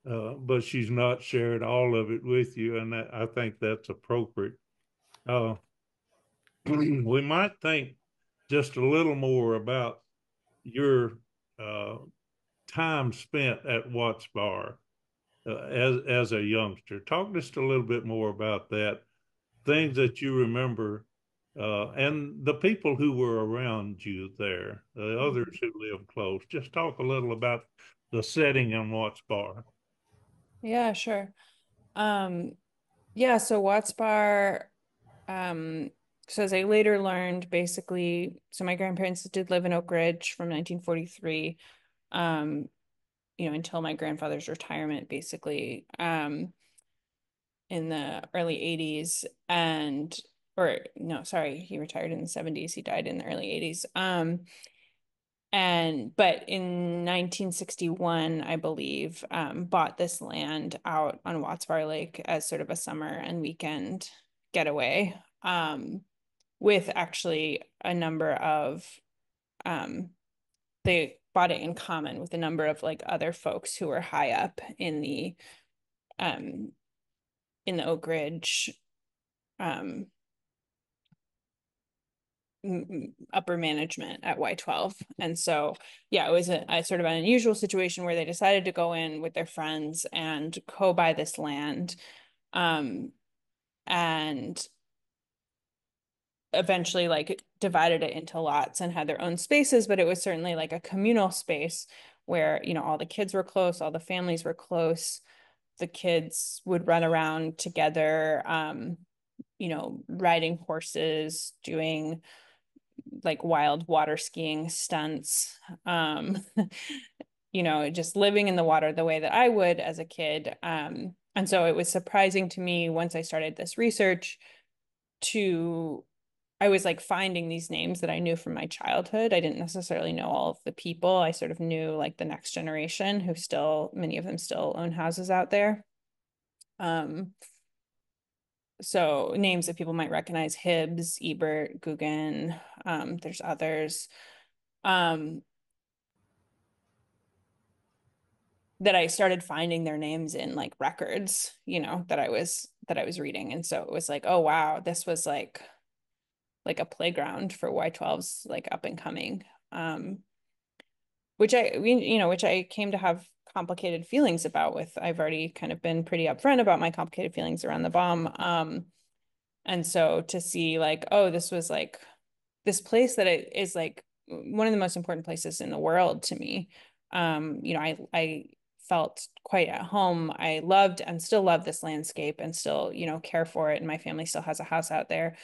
but she's not shared all of it with you, and I think that's appropriate. We might think just a little more about your uh, time spent at Watts Bar as a youngster. Talk just a little bit more about that, things that you remember, and the people who were around you there, the others who lived close. Just talk a little about the setting in Watts Bar. Yeah, sure. Yeah, so Watts Bar, so as I later learned, basically, so my grandparents did live in Oak Ridge from 1943, um, until my grandfather's retirement, basically, in the early 80s. Or no, sorry, he retired in the 70s. He died in the early 80s. But in 1961, I believe, bought this land out on Watts Bar Lake as sort of a summer and weekend getaway, with actually a number of, they bought it in common with a number of like other folks who were high up um, in the Oak Ridge, um, upper management at Y12. And so, yeah, it was a sort of an unusual situation where they decided to go in with their friends and co-buy this land, and eventually like divided it into lots and had their own spaces, but it was certainly like a communal space where, all the kids were close, all the families were close. The kids would run around together, riding horses, doing like wild water skiing stunts, just living in the water the way that I would as a kid. And so it was surprising to me once I started this research to I was like finding these names that I knew from my childhood. I didn't necessarily know all of the people. I sort of knew like the next generation who many of them still own houses out there. So names that people might recognize: Hibbs, Ebert, Guggen. There's others. That I started finding their names in like records, that I was reading. And so it was like, oh wow, this was like a playground for Y12's like up and coming. Which I came to have complicated feelings about with. I've already kind of been pretty upfront about my complicated feelings around the bomb. And so to see like, oh, this was like this place that is like one of the most important places in the world to me. I felt quite at home. I loved and still love this landscape and still, care for it. And my family still has a house out there.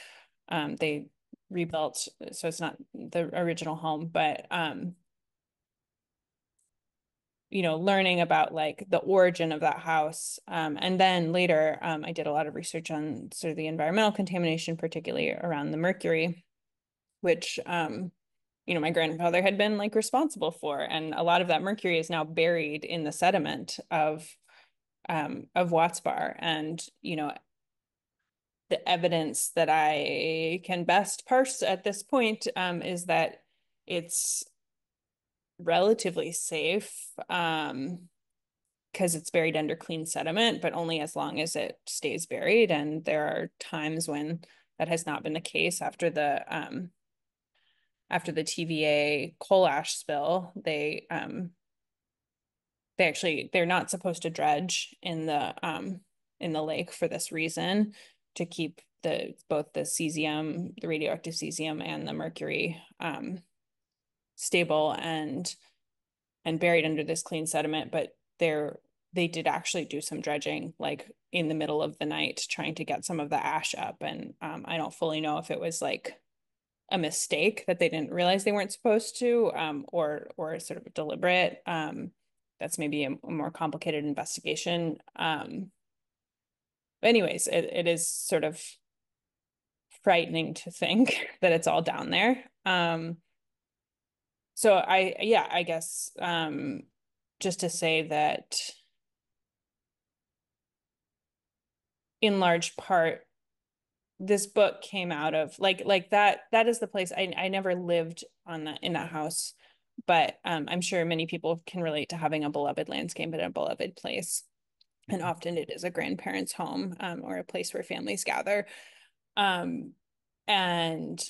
They rebuilt, so it's not the original home, but you know, learning about like the origin of that house. And then later, I did a lot of research on sort of the environmental contamination, particularly around the mercury, which you know, my grandfather had been like responsible for. And a lot of that mercury is now buried in the sediment of Watts Bar. And, you know, the evidence that I can best parse at this point is that it's relatively safe because it's buried under clean sediment, but only as long as it stays buried. And there are times when that has not been the case after the TVA coal ash spill. They're not supposed to dredge in the lake for this reason, to keep both the cesium, the radioactive cesium, and the mercury stable and buried under this clean sediment. But they did actually do some dredging like in the middle of the night, trying to get some of the ash up. And I don't fully know if it was like a mistake that they didn't realize they weren't supposed to, or sort of deliberate. That's maybe a more complicated investigation. Anyways, it is sort of frightening to think that it's all down there. So I guess just to say that in large part, this book came out of like that is the place. I never lived in that house, but I'm sure many people can relate to having a beloved landscape and a beloved place. And often it is a grandparent's home, or a place where families gather. Um, and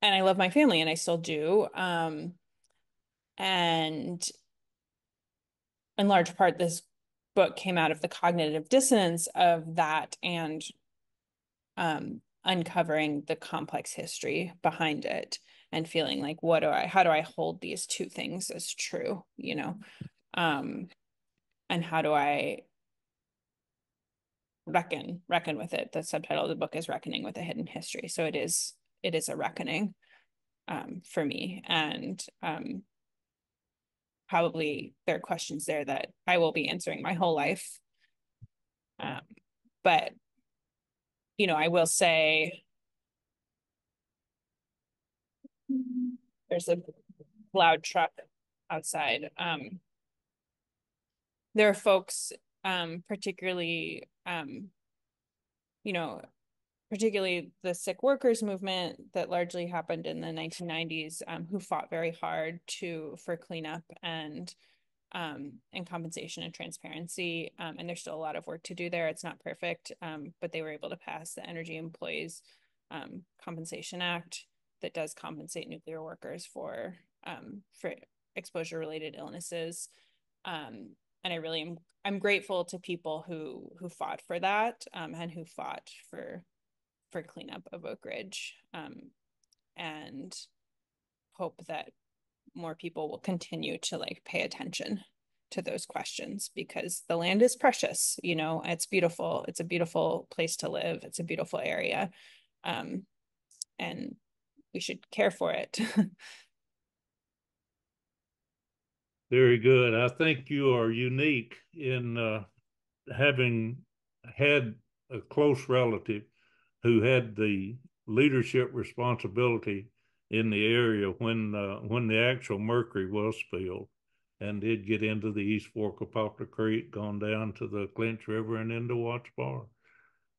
I love my family, and I still do. And in large part, this book came out of the cognitive dissonance of that, and uncovering the complex history behind it, and feeling like, how do I hold these two things as true, you know? And how do I reckon with it? The subtitle of the book is Reckoning with a Hidden History. So it is a reckoning for me. And probably there are questions there that I will be answering my whole life. But, you know, I will say there's a loud truck outside. There are folks, particularly, you know, particularly the sick workers movement that largely happened in the 1990s, who fought very hard for cleanup and compensation and transparency. And there's still a lot of work to do there. It's not perfect, but they were able to pass the Energy Employees Compensation Act that does compensate nuclear workers for exposure-related illnesses. And I'm grateful to people who fought for that, and who fought for cleanup of Oak Ridge, and hope that more people will continue to like pay attention to those questions, because the land is precious. You know, it's beautiful. It's a beautiful place to live. It's a beautiful area. And we should care for it. Very good. I think you are unique in having had a close relative who had the leadership responsibility in the area when the actual mercury was spilled, and did get into the East Fork of Poplar Creek, gone down to the Clinch River and into Watts Bar.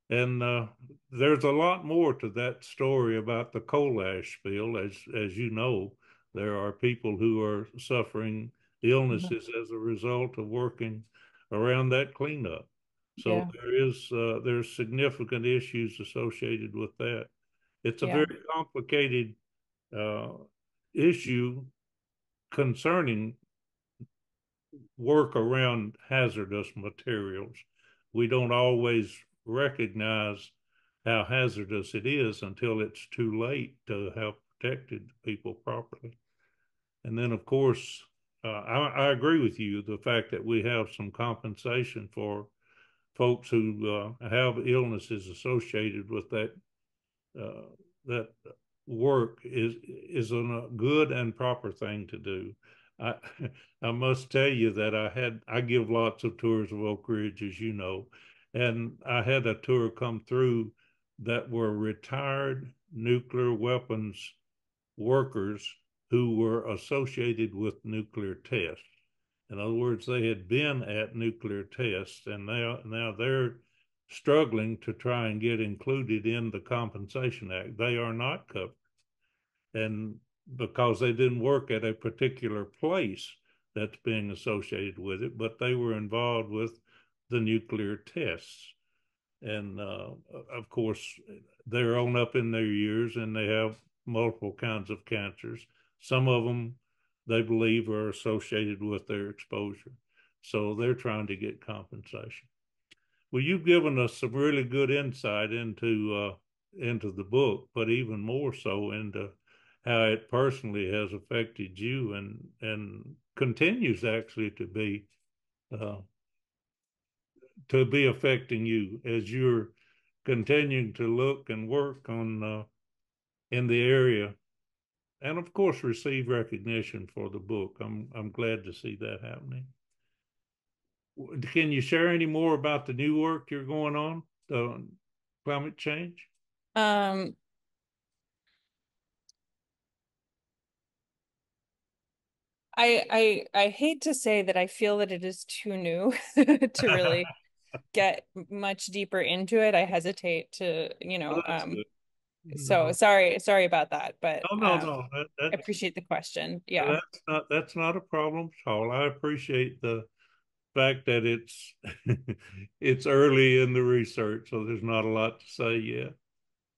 And there's a lot more to that story about the coal ash spill. As you know, there are people who are suffering illnesses as a result of working around that cleanup. So Yeah. there's significant issues associated with that. It's a Yeah. very complicated issue concerning work around hazardous materials. We don't always recognize how hazardous it is until it's too late to have protected people properly. And then, of course, I agree with you, the fact that we have some compensation for folks who have illnesses associated with that work is a good and proper thing to do. I I must tell you that I give lots of tours of Oak Ridge, as you know, and I had a tour come through that were retired nuclear weapons workers who were associated with nuclear tests. In other words, they had been at nuclear tests, and now they're struggling to try and get included in the Compensation Act. They are not covered, and because they didn't work at a particular place that's being associated with it, but they were involved with the nuclear tests. And of course, they're on up in their years and they have multiple kinds of cancers. Some of them they believe are associated with their exposure. So they're trying to get compensation. Well, you've given us some really good insight into the book, but even more so into how it personally has affected you and continues actually uh, to be affecting you as you're continuing to look and work on in the area, and of course receive recognition for the book. I'm glad to see that happening. Can you share any more about the new work you're going on, climate change? Um, I hate to say that I feel that it is too new to really get much deeper into it. I hesitate to, Well, that's good. so No, sorry about that, but no. I appreciate the question. Yeah. That's not a problem at all. I appreciate the fact that it's it's early in the research, so there's not a lot to say yet.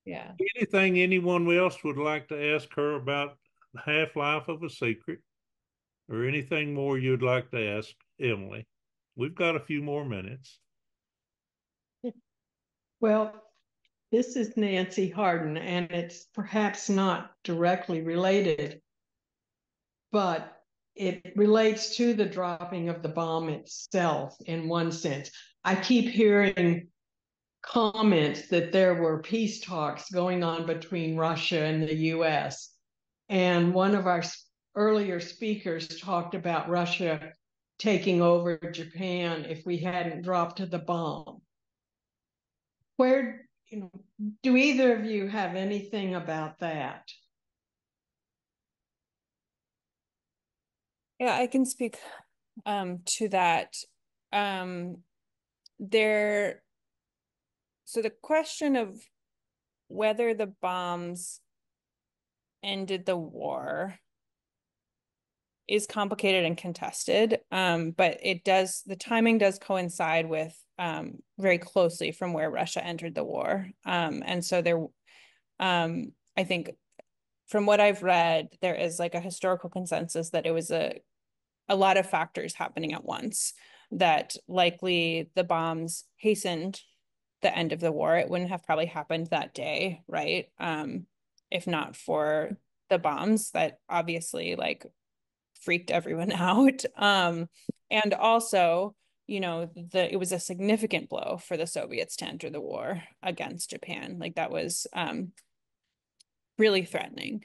Yeah. Anything anyone else would like to ask her about Half-Life of a Secret, or anything more you'd like to ask Emily? We've got a few more minutes. Well, this is Nancy Harden, and it's perhaps not directly related, but it relates to the dropping of the bomb itself in one sense. I keep hearing comments that there were peace talks going on between Russia and the US. And one of our earlier speakers talked about Russia taking over Japan if we hadn't dropped the bomb. Where, do either of you have anything about that? Yeah, I can speak to that. Um, there, so the question of whether the bombs ended the war is complicated and contested. But the timing does coincide with very closely from where Russia entered the war. And so I think from what I've read, there is like a historical consensus that it was a lot of factors happening at once, that likely the bombs hastened the end of the war. It wouldn't have probably happened that day, right? If not for the bombs that obviously like freaked everyone out. And also, it was a significant blow for the Soviets to enter the war against Japan. Like that was really threatening.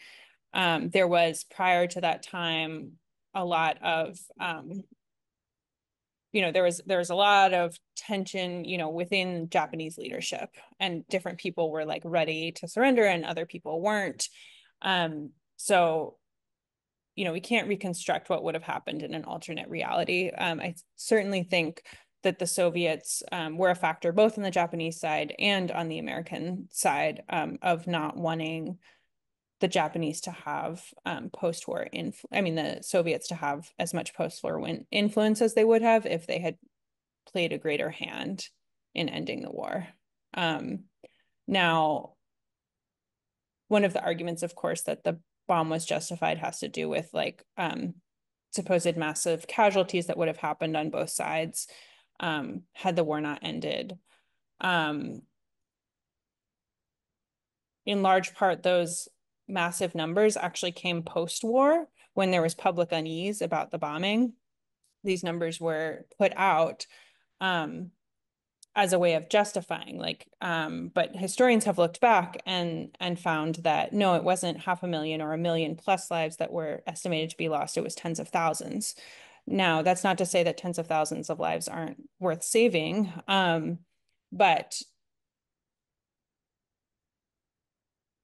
There was prior to that time a lot of there was a lot of tension, within Japanese leadership, and different people were like ready to surrender and other people weren't. So we can't reconstruct what would have happened in an alternate reality. I certainly think that the Soviets were a factor both on the Japanese side and on the American side of not wanting the Japanese to have post-war the Soviets to have as much post-war influence as they would have if they had played a greater hand in ending the war. Now, one of the arguments, of course, that the bomb was justified has to do with like supposed massive casualties that would have happened on both sides had the war not ended. In large part, those massive numbers actually came post-war when there was public unease about the bombing. These numbers were put out as a way of justifying, like, but historians have looked back and found that no, it wasn't 500,000 or 1 million plus lives that were estimated to be lost. It was tens of thousands. Now, that's not to say that tens of thousands of lives aren't worth saving, but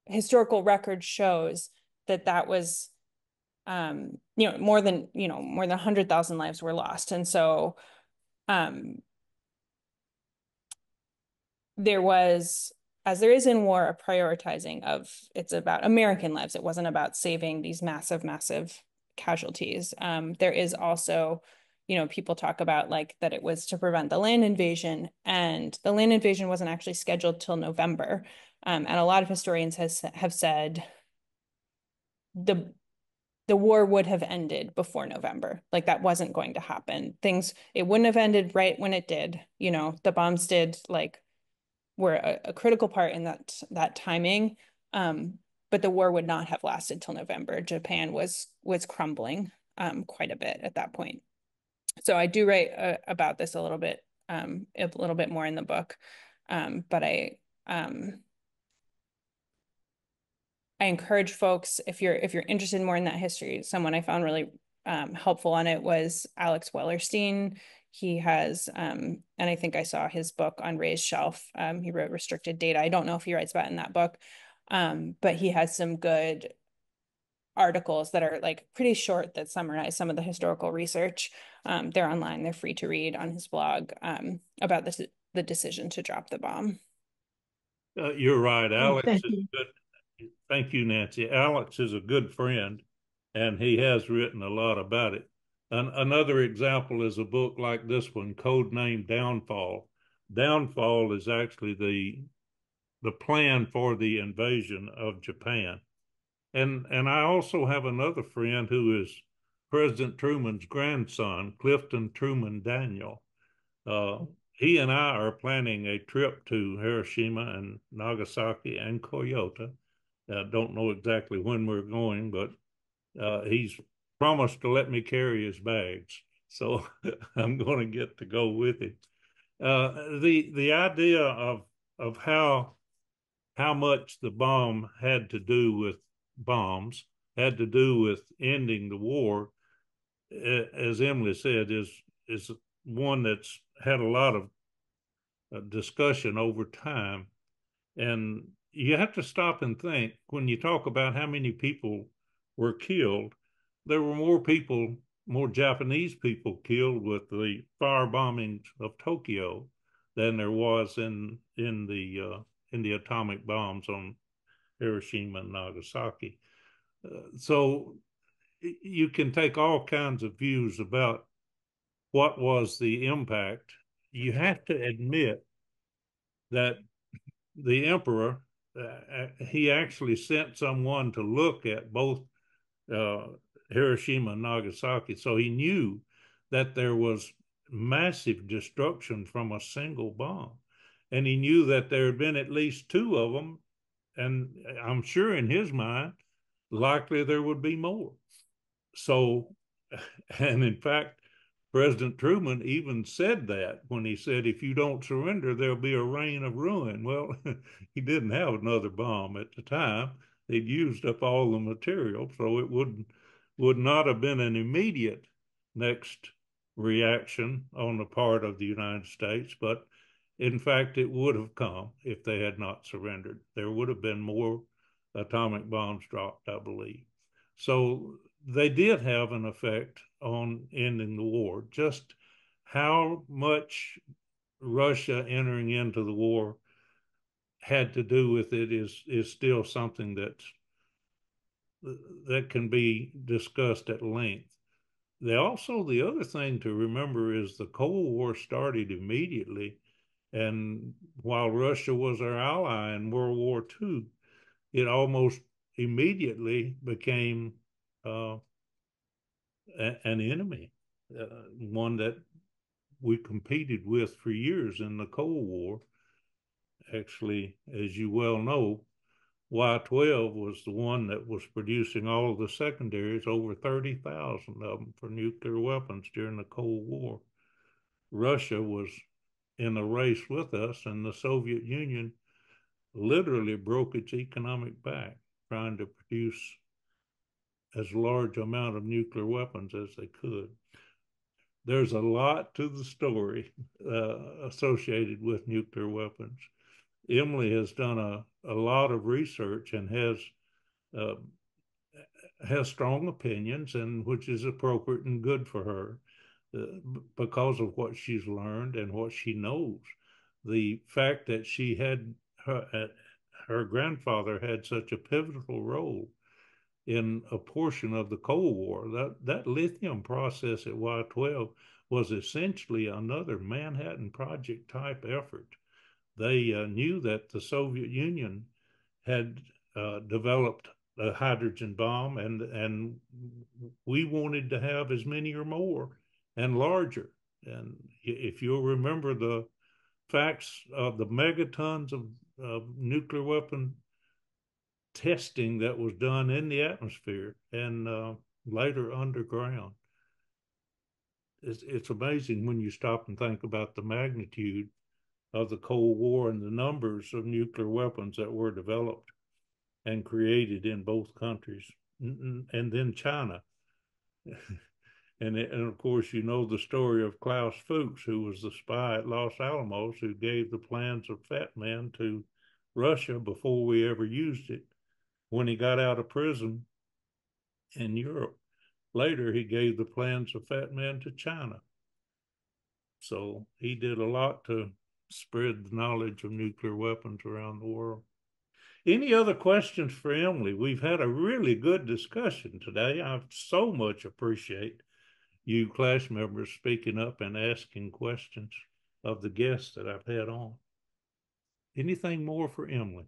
historical record shows that that was, more than 100,000 lives were lost, and so there was, as there is in war, a prioritizing of, it's about American lives. It wasn't about saving these massive, massive casualties. There is also, people talk about like that it was to prevent the land invasion, and the land invasion wasn't actually scheduled till November. And a lot of historians have said the war would have ended before November. Like that wasn't going to happen. It wouldn't have ended right when it did. The bombs did were a critical part in that timing. But the war would not have lasted till November. Japan was crumbling quite a bit at that point. So I do write about this a little bit more in the book. But I encourage folks, if you're interested more in that history, someone I found really helpful on it was Alex Wellerstein. He has, and I think I saw his book on Ray's Shelf. He wrote Restricted Data. I don't know if he writes about it in that book, but he has some good articles that are like pretty short that summarize some of the historical research. They're online. They're free to read on his blog about the decision to drop the bomb. You're right. Alex Thank is you. good. Thank you, Nancy. Alex is a good friend, and he has written a lot about it. Another example is a book like this one, codenamed Downfall. Downfall is actually the plan for the invasion of Japan. And I also have another friend who is President Truman's grandson, Clifton Truman Daniel. He and I are planning a trip to Hiroshima and Nagasaki and Kyoto. Don't know exactly when we're going, but he's promised to let me carry his bags, so I'm going to get to go with him. The idea of how much the bomb had to do with bombs had to do with ending the war, as Emily said, is one that's had a lot of discussion over time. And you have to stop and think, when you talk about how many people were killed, there were more Japanese people killed with the fire bombings of Tokyo than there was in the atomic bombs on Hiroshima and Nagasaki. So you can take all kinds of views about what was the impact. You have to admit that the emperor, he actually sent someone to look at both Hiroshima and Nagasaki. So he knew that there was massive destruction from a single bomb. And he knew that there had been at least two of them. And I'm sure in his mind, likely there would be more. So, and in fact, President Truman even said that when he said, if you don't surrender, there'll be a rain of ruin. Well, he didn't have another bomb at the time. They'd used up all the material, so it would not have been an immediate next reaction on the part of the United States, but in fact, it would have come if they had not surrendered. There would have been more atomic bombs dropped, I believe. So they did have an effect on ending the war. Just how much Russia entering into the war had to do with it is still something that can be discussed at length. The other thing to remember is the Cold War started immediately, and while Russia was our ally in World War II, it almost immediately became an enemy, one that we competed with for years in the Cold War. Actually, as you well know, Y-12 was the one that was producing all of the secondaries, over 30,000 of them for nuclear weapons during the Cold War. Russia was in a race with us, and the Soviet Union literally broke its economic back trying to produce as large amount of nuclear weapons as they could. There's a lot to the story associated with nuclear weapons. Emily has done a lot of research and has strong opinions, and which is appropriate and good for her because of what she's learned and what she knows. The fact that she had her grandfather had such a pivotal role in a portion of the Cold War. That lithium process at Y-12 was essentially another Manhattan Project type effort. They knew that the Soviet Union had developed a hydrogen bomb, and we wanted to have as many or more and larger. And if you'll remember the facts of the megatons of nuclear weapon testing that was done in the atmosphere and later underground. It's amazing when you stop and think about the magnitude of the Cold War and the numbers of nuclear weapons that were developed and created in both countries, and then China. And of course, you know the story of Klaus Fuchs, who was the spy at Los Alamos, who gave the plans of Fat Man to Russia before we ever used it. When he got out of prison in Europe, later he gave the plans of Fat Man to China. So he did a lot to spread the knowledge of nuclear weapons around the world. Any other questions for Emily? We've had a really good discussion today. I so much appreciate you class members speaking up and asking questions of the guests that I've had on. Anything more for Emily?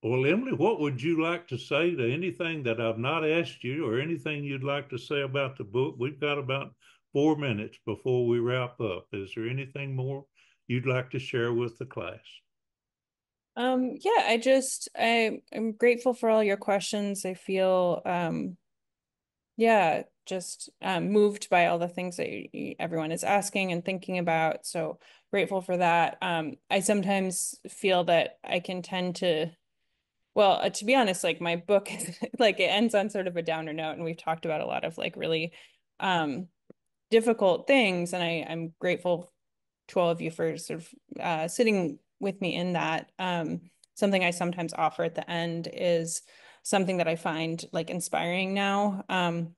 Well, Emily, what would you like to say to anything that I've not asked you, or anything you'd like to say about the book? We've got about 4 minutes before we wrap up. Is there anything more you'd like to share with the class? Yeah, I'm grateful for all your questions. I feel just moved by all the things that everyone is asking and thinking about. So grateful for that. I sometimes feel that I can tend to, well, to be honest, like my book, like it ends on sort of a downer note, and we've talked about a lot of like really difficult things, and I'm grateful to all of you for sort of sitting with me in that. Something I sometimes offer at the end is something that I find like inspiring now. And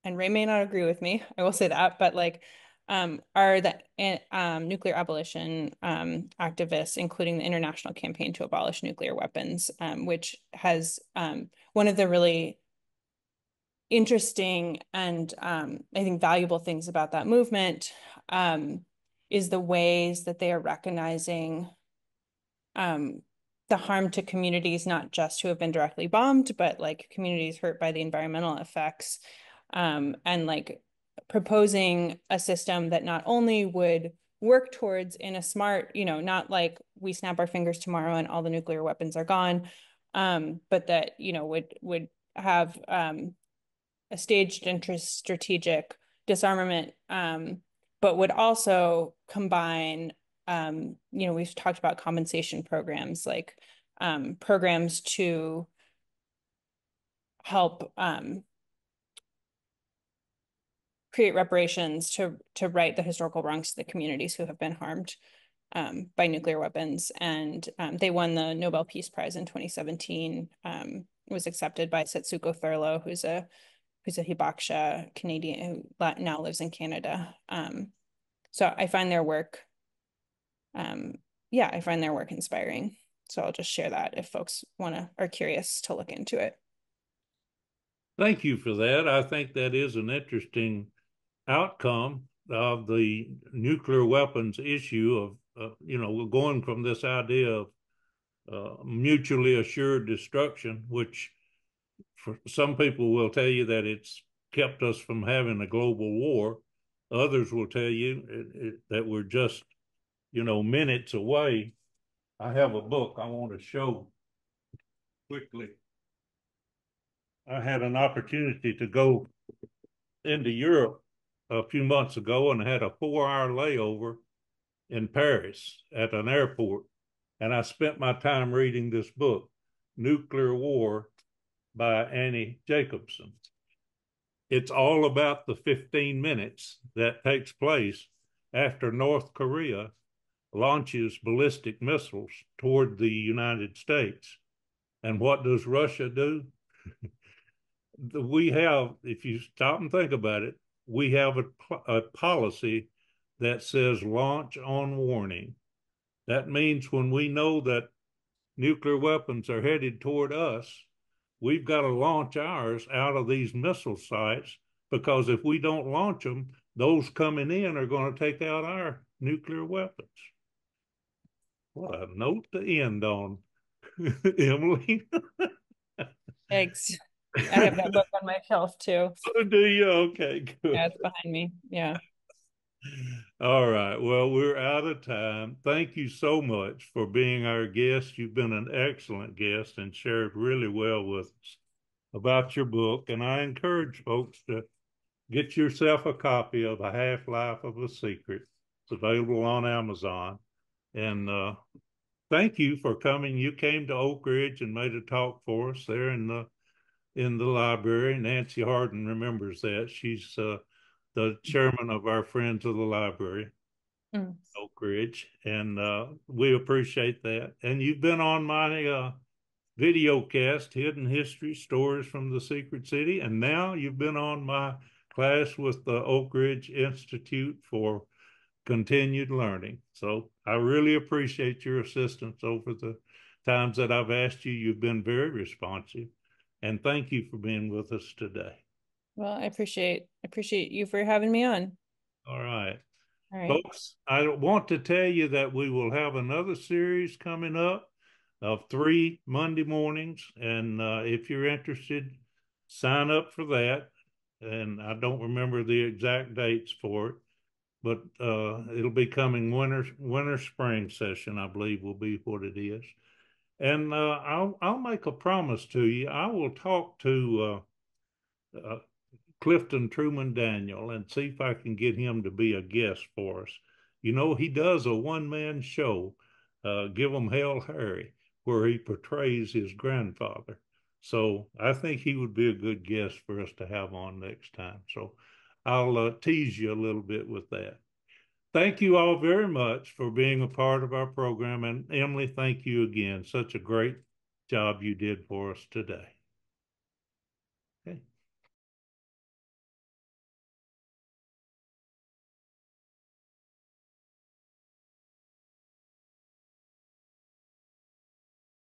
Ray may not agree with me, I will say that, but like are the nuclear abolition activists, including the International Campaign to Abolish Nuclear Weapons, which has one of the really interesting and I think valuable things about that movement is the ways that they are recognizing the harm to communities, not just who have been directly bombed, but like communities hurt by the environmental effects, and like proposing a system that not only would work towards in a smart, not like we snap our fingers tomorrow and all the nuclear weapons are gone, but that, would have a staged and strategic disarmament, but would also combine, we've talked about compensation programs, like programs to help create reparations to right the historical wrongs to the communities who have been harmed by nuclear weapons. And they won the Nobel Peace Prize in 2017. Was accepted by Setsuko Thurlow, who's a Hibakusha Canadian who now lives in Canada. So I find their work, I find their work inspiring. So I'll just share that if folks are curious to look into it. Thank you for that. I think that is an interesting outcome of the nuclear weapons issue of, going from this idea of mutually assured destruction, which for some people will tell you that it's kept us from having a global war. Others will tell you that we're just, minutes away. I have a book I want to show quickly. I had an opportunity to go into Europe a few months ago and had a 4-hour layover in Paris at an airport. And I spent my time reading this book, Nuclear War by Annie Jacobsen. It's all about the 15 minutes that takes place after North Korea launches ballistic missiles toward the United States. And what does Russia do? We have, if you stop and think about it, we have a policy that says launch on warning. That means when we know that nuclear weapons are headed toward us, we've got to launch ours out of these missile sites, because if we don't launch them, those coming in are going to take out our nuclear weapons. What a note to end on, Emily. Thanks. I have that book on my shelf too. Oh, do you? Okay, good. Yeah, it's behind me. Yeah. All right. Well, we're out of time. Thank you so much for being our guest. You've been an excellent guest and shared really well with us about your book. And I encourage folks to get yourself a copy of The Half-Life of a Secret. It's available on Amazon. And thank you for coming. You came to Oak Ridge and made a talk for us there in the library. Nancy Harden remembers that. She's the chairman of our Friends of the Library, Oak Ridge, and we appreciate that. And you've been on my video cast, Hidden History, Stories from the Secret City, and now you've been on my class with the Oak Ridge Institute for Continued Learning. So I really appreciate your assistance over the times that I've asked you. You've been very responsive, and thank you for being with us today. Well, I appreciate you for having me on. All right. All right. Folks, I want to tell you that we will have another series coming up of 3 Monday mornings. And if you're interested, sign up for that. And I don't remember the exact dates for it, but it'll be coming winter spring session, I believe will be what it is. And I'll make a promise to you. I will talk to Clifton Truman Daniel and see if I can get him to be a guest for us. You know, he does a one-man show, Give 'em Hell Harry, where he portrays his grandfather. So I think he would be a good guest for us to have on next time. So I'll tease you a little bit with that. Thank you all very much for being a part of our program. And Emily, thank you again. Such a great job you did for us today.